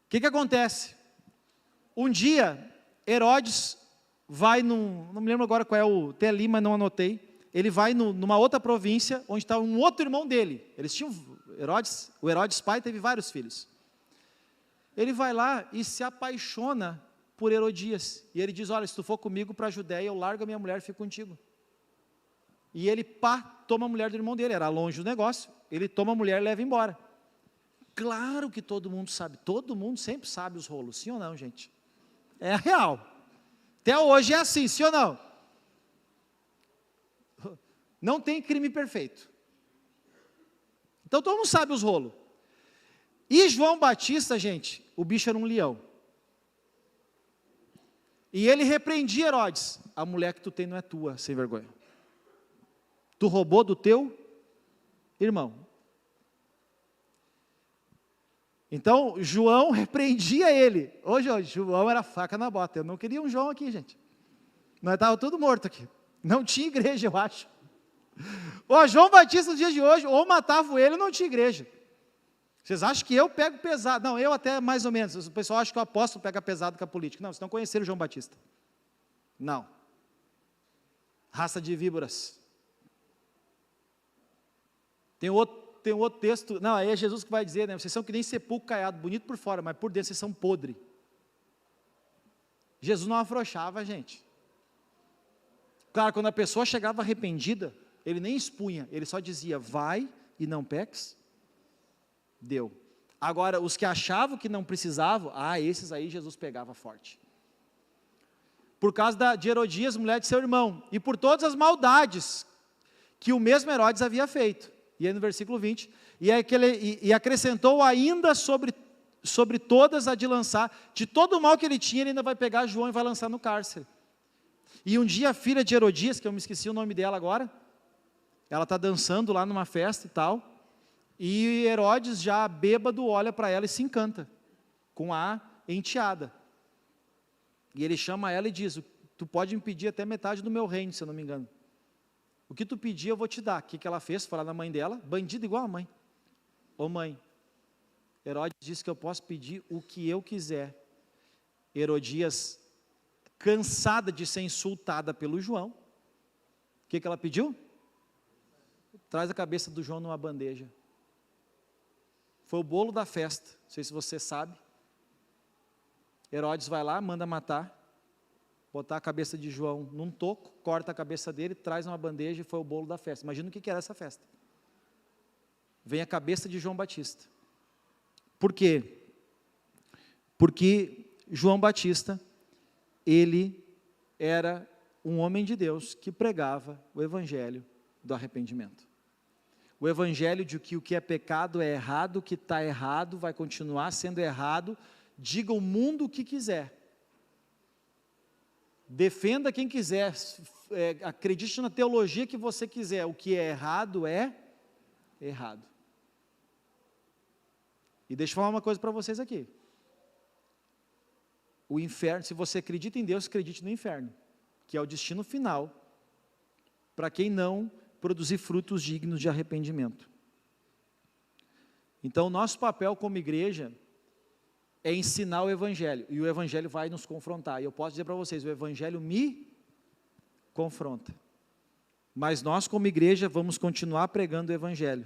O que acontece? Um dia, Herodes vai não me lembro agora qual é o, até ali, mas não anotei. Ele vai numa outra província, onde está um outro irmão dele. Eles tinham, o Herodes pai teve vários filhos. Ele vai lá e se apaixona por Herodias. E ele diz, olha, se tu for comigo para a Judéia, eu largo a minha mulher e fico contigo. E ele, toma a mulher do irmão dele, era longe do negócio. Ele toma a mulher e leva embora. Claro que todo mundo sabe, todo mundo sempre sabe os rolos, sim ou não, gente? É real. Até hoje é assim, sim ou não? Não tem crime perfeito. Então todo mundo sabe os rolos. E João Batista, gente, o bicho era um leão. E ele repreendia Herodes, a mulher que tu tem não é tua, sem vergonha. Tu roubou do teu irmão. Então, João repreendia ele. Hoje, João era faca na bota. Eu não queria um João aqui, gente. Nós estávamos tudo morto aqui. Não tinha igreja, eu acho. O João Batista, nos dias de hoje, ou matava ele ou não tinha igreja. Vocês acham que eu pego pesado? Não, eu até mais ou menos. O pessoal acha que o apóstolo pega pesado com a política. Não, vocês não conheceram João Batista. Não. Raça de víboras. Tem outro texto, não, aí é Jesus que vai dizer, né? Vocês são que nem sepulcro caiado, bonito por fora, mas por dentro vocês são podre. Jesus não afrouxava, gente. Claro, quando a pessoa chegava arrependida, ele nem expunha, ele só dizia, vai e não peques. Deu. Agora, os que achavam que não precisavam, esses aí Jesus pegava forte. Por causa de Herodias, mulher de seu irmão, e por todas as maldades que o mesmo Herodes havia feito. E aí no versículo 20, e acrescentou ainda sobre todas a de lançar, de todo o mal que ele tinha, ele ainda vai pegar João e vai lançar no cárcere. E um dia a filha de Herodias, que eu me esqueci o nome dela agora, ela está dançando lá numa festa e tal, e Herodes já bêbado olha para ela e se encanta, com a enteada. E ele chama ela e diz, tu pode me pedir até metade do meu reino, se eu não me engano. O que tu pedir eu vou te dar. O que ela fez? Falar na mãe dela, bandida igual a mãe. Ô mãe, Herodes disse que eu posso pedir o que eu quiser. Herodias, cansada de ser insultada pelo João, o que ela pediu? Traz a cabeça do João numa bandeja. Foi o bolo da festa, não sei se você sabe. Herodes vai lá, manda matar, botar a cabeça de João num toco, corta a cabeça dele, traz uma bandeja e foi o bolo da festa. Imagina o que era essa festa. Vem a cabeça de João Batista. Por quê? Porque João Batista, ele era um homem de Deus que pregava o evangelho do arrependimento. O evangelho de que o que é pecado é errado, o que está errado vai continuar sendo errado, diga o mundo o que quiser. Defenda quem quiser, acredite na teologia que você quiser, o que é errado é errado. E deixa eu falar uma coisa para vocês aqui. O inferno, se você acredita em Deus, acredite no inferno, que é o destino final, para quem não produzir frutos dignos de arrependimento. Então, nosso papel como igreja é ensinar o evangelho, e o evangelho vai nos confrontar, e eu posso dizer para vocês, o evangelho me confronta, mas nós como igreja vamos continuar pregando o evangelho.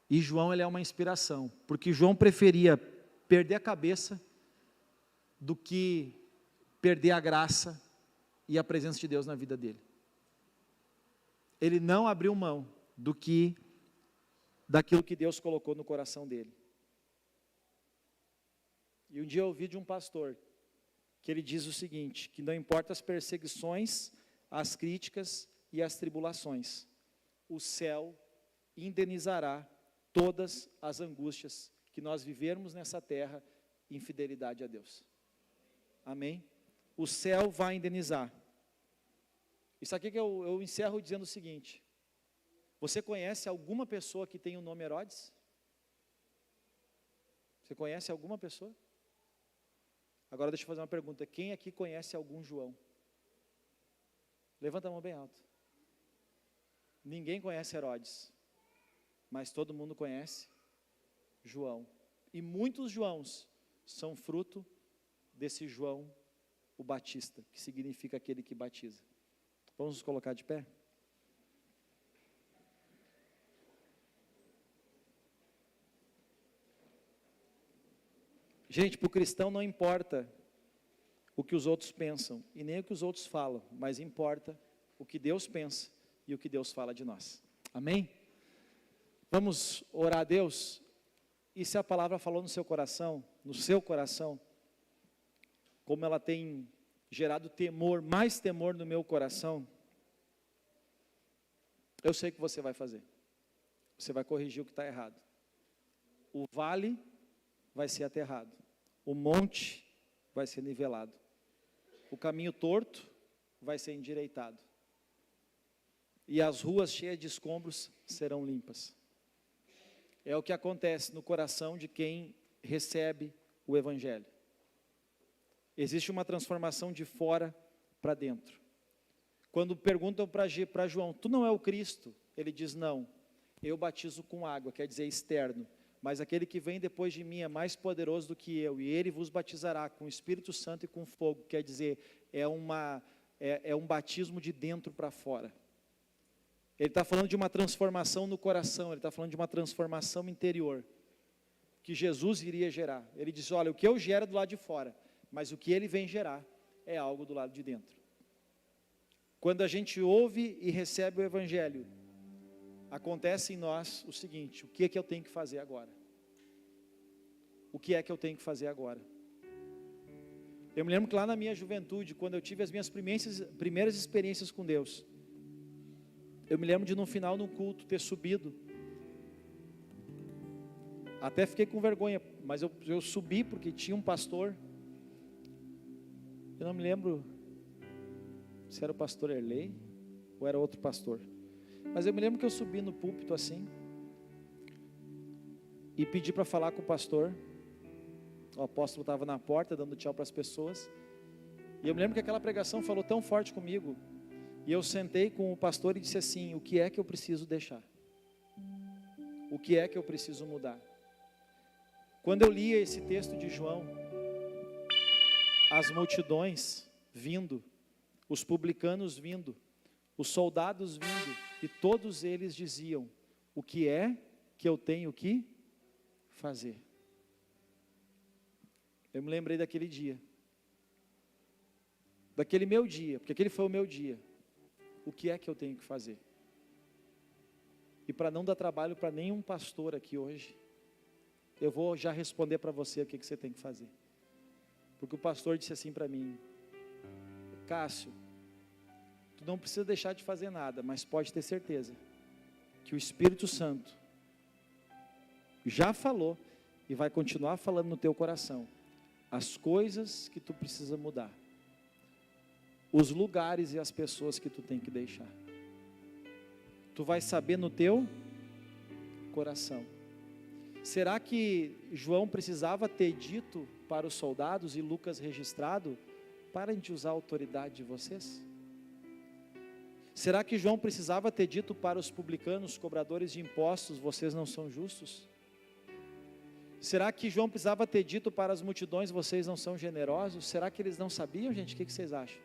E João, ele é uma inspiração, porque João preferia perder a cabeça do que perder a graça e a presença de Deus na vida dele. Ele não abriu mão daquilo que Deus colocou no coração dele. E um dia eu ouvi de um pastor, que ele diz o seguinte, que não importa as perseguições, as críticas e as tribulações, o céu indenizará todas as angústias que nós vivermos nessa terra em fidelidade a Deus. Amém? O céu vai indenizar. Isso aqui que eu encerro dizendo o seguinte, você conhece alguma pessoa que tem o nome Herodes? Você conhece alguma pessoa? Agora deixa eu fazer uma pergunta, quem aqui conhece algum João? Levanta a mão bem alto. Ninguém conhece Herodes, mas todo mundo conhece João. E muitos Joãos são fruto desse João o Batista, que significa aquele que batiza. Vamos nos colocar de pé? Gente, para o cristão não importa o que os outros pensam e nem o que os outros falam, mas importa o que Deus pensa e o que Deus fala de nós. Amém? Vamos orar a Deus? E se a palavra falou no seu coração, como ela tem gerado temor, mais temor no meu coração, eu sei que você vai fazer. Você vai corrigir o que está errado. O vale vai ser aterrado. O monte vai ser nivelado. O caminho torto vai ser endireitado. E as ruas cheias de escombros serão limpas. É o que acontece no coração de quem recebe o Evangelho. Existe uma transformação de fora para dentro. Quando perguntam para João, tu não é o Cristo? Ele diz, não, eu batizo com água, quer dizer externo. Mas aquele que vem depois de mim é mais poderoso do que eu, e ele vos batizará com o Espírito Santo e com fogo, quer dizer, é um batismo de dentro para fora. Ele está falando de uma transformação no coração, ele está falando de uma transformação interior, que Jesus iria gerar. Ele diz, olha, o que eu gero do lado de fora, mas o que ele vem gerar é algo do lado de dentro. Quando a gente ouve e recebe o Evangelho, acontece em nós o seguinte, o que é que eu tenho que fazer agora? O que é que eu tenho que fazer agora? Eu me lembro que lá na minha juventude, quando eu tive as minhas primeiras experiências com Deus, eu me lembro de no final do culto ter subido, até fiquei com vergonha, mas eu subi porque tinha um pastor, eu não me lembro se era o pastor Erlei ou era outro pastor, mas eu me lembro que eu subi no púlpito assim, e pedi para falar com o pastor, o apóstolo estava na porta dando tchau para as pessoas, e eu me lembro que aquela pregação falou tão forte comigo, e eu sentei com o pastor e disse assim, o que é que eu preciso deixar? O que é que eu preciso mudar? Quando eu lia esse texto de João, as multidões vindo, os publicanos vindo, os soldados vindo, e todos eles diziam, o que é que eu tenho que fazer? Eu me lembrei daquele dia, daquele meu dia, porque aquele foi o meu dia. O que é que eu tenho que fazer? E para não dar trabalho para nenhum pastor aqui hoje, eu vou já responder para você o que você tem que fazer. Porque o pastor disse assim para mim, Cássio, tu não precisa deixar de fazer nada, mas pode ter certeza que o Espírito Santo já falou e vai continuar falando no teu coração as coisas que tu precisa mudar, os lugares e as pessoas que tu tem que deixar. Tu vai saber no teu coração. Será que João precisava ter dito para os soldados e Lucas registrado, parem de usar a autoridade de vocês? Será que João precisava ter dito para os publicanos, cobradores de impostos, vocês não são justos? Será que João precisava ter dito para as multidões, vocês não são generosos? Será que eles não sabiam, gente? O que vocês acham?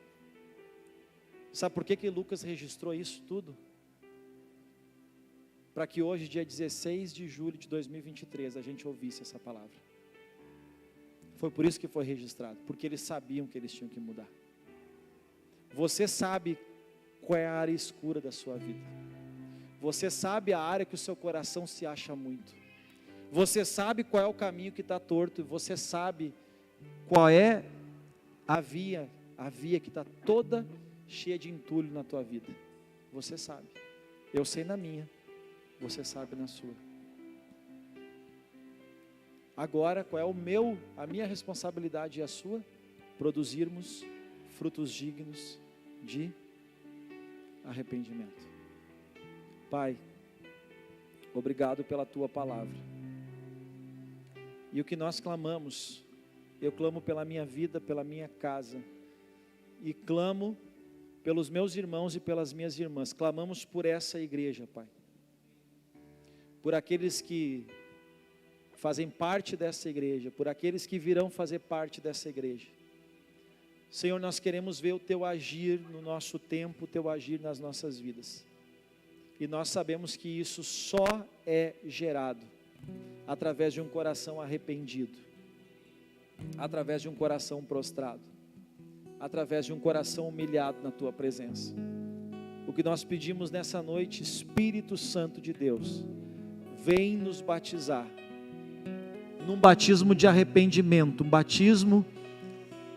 Sabe por que Lucas registrou isso tudo? Para que hoje, dia 16 de julho de 2023, a gente ouvisse essa palavra. Foi por isso que foi registrado, porque eles sabiam que eles tinham que mudar. Você sabe qual é a área escura da sua vida. Você sabe a área que o seu coração se acha muito. Você sabe qual é o caminho que está torto, e você sabe qual é a via que está toda cheia de entulho na tua vida. Você sabe. Eu sei na minha, você sabe na sua. Agora, qual é a minha responsabilidade e a sua? Produzirmos frutos dignos de arrependimento. Pai, obrigado pela tua palavra. E o que nós clamamos, eu clamo pela minha vida, pela minha casa, e clamo pelos meus irmãos e pelas minhas irmãs. Clamamos por essa igreja, Pai, por aqueles que fazem parte dessa igreja, por aqueles que virão fazer parte dessa igreja. Senhor, nós queremos ver o Teu agir no nosso tempo, o Teu agir nas nossas vidas. E nós sabemos que isso só é gerado através de um coração arrependido, através de um coração prostrado, através de um coração humilhado na Tua presença. O que nós pedimos nessa noite, Espírito Santo de Deus, vem nos batizar, num batismo de arrependimento, um batismo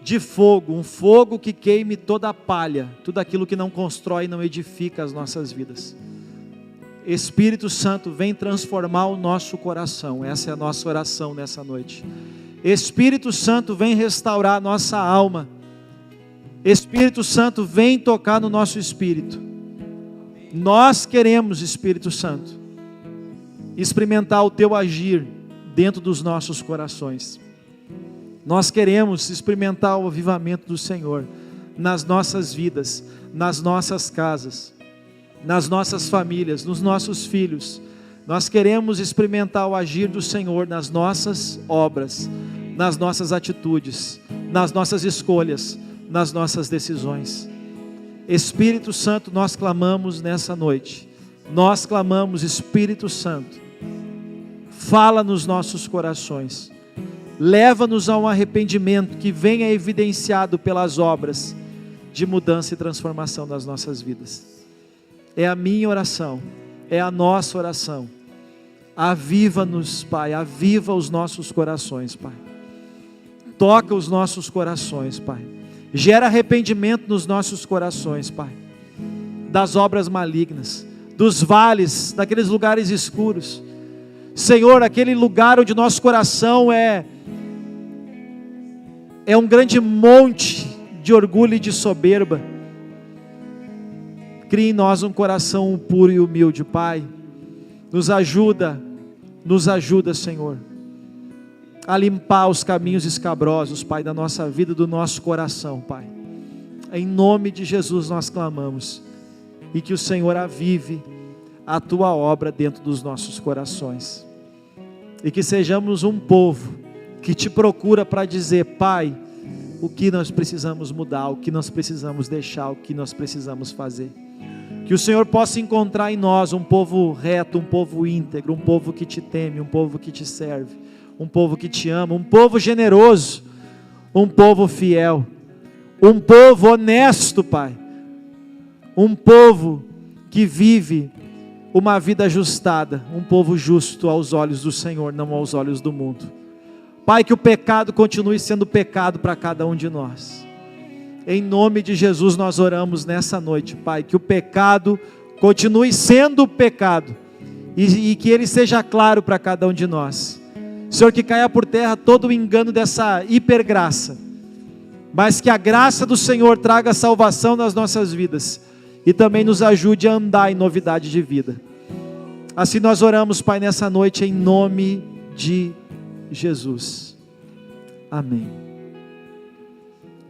de fogo, um fogo que queime toda a palha, tudo aquilo que não constrói e não edifica as nossas vidas. Espírito Santo, vem transformar o nosso coração. Essa é a nossa oração nessa noite. Espírito Santo, vem restaurar a nossa alma. Espírito Santo, vem tocar no nosso espírito. Nós queremos, Espírito Santo, experimentar o Teu agir dentro dos nossos corações. Nós queremos experimentar o avivamento do Senhor nas nossas vidas, nas nossas casas, nas nossas famílias, nos nossos filhos. Nós queremos experimentar o agir do Senhor nas nossas obras, nas nossas atitudes, nas nossas escolhas, nas nossas decisões. Espírito Santo, nós clamamos nessa noite. Nós clamamos, Espírito Santo, fala nos nossos corações. Leva-nos a um arrependimento que venha evidenciado pelas obras de mudança e transformação das nossas vidas. É a minha oração, é a nossa oração. Aviva-nos, Pai, aviva os nossos corações, Pai. Toca os nossos corações, Pai. Gera arrependimento nos nossos corações, Pai. Das obras malignas, dos vales, daqueles lugares escuros. Senhor, aquele lugar onde nosso coração é um grande monte de orgulho e de soberba. Cria em nós um coração puro e humilde, Pai. Nos ajuda, Senhor, a limpar os caminhos escabrosos, Pai, da nossa vida, do nosso coração, Pai. Em nome de Jesus nós clamamos, e que o Senhor avive a Tua obra dentro dos nossos corações, e que sejamos um povo que Te procura para dizer, Pai, o que nós precisamos mudar, o que nós precisamos deixar, o que nós precisamos fazer. Que o Senhor possa encontrar em nós um povo reto, um povo íntegro, um povo que Te teme, um povo que Te serve, um povo que Te ama, um povo generoso, um povo fiel, um povo honesto, Pai, um povo que vive uma vida ajustada, um povo justo aos olhos do Senhor, não aos olhos do mundo. Pai, que o pecado continue sendo pecado para cada um de nós. Em nome de Jesus nós oramos nessa noite, Pai, que o pecado continue sendo pecado, e que ele seja claro para cada um de nós. Senhor, que caia por terra todo o engano dessa hipergraça, mas que a graça do Senhor traga salvação nas nossas vidas, e também nos ajude a andar em novidade de vida. Assim nós oramos, Pai, nessa noite, em nome de Jesus. Amém.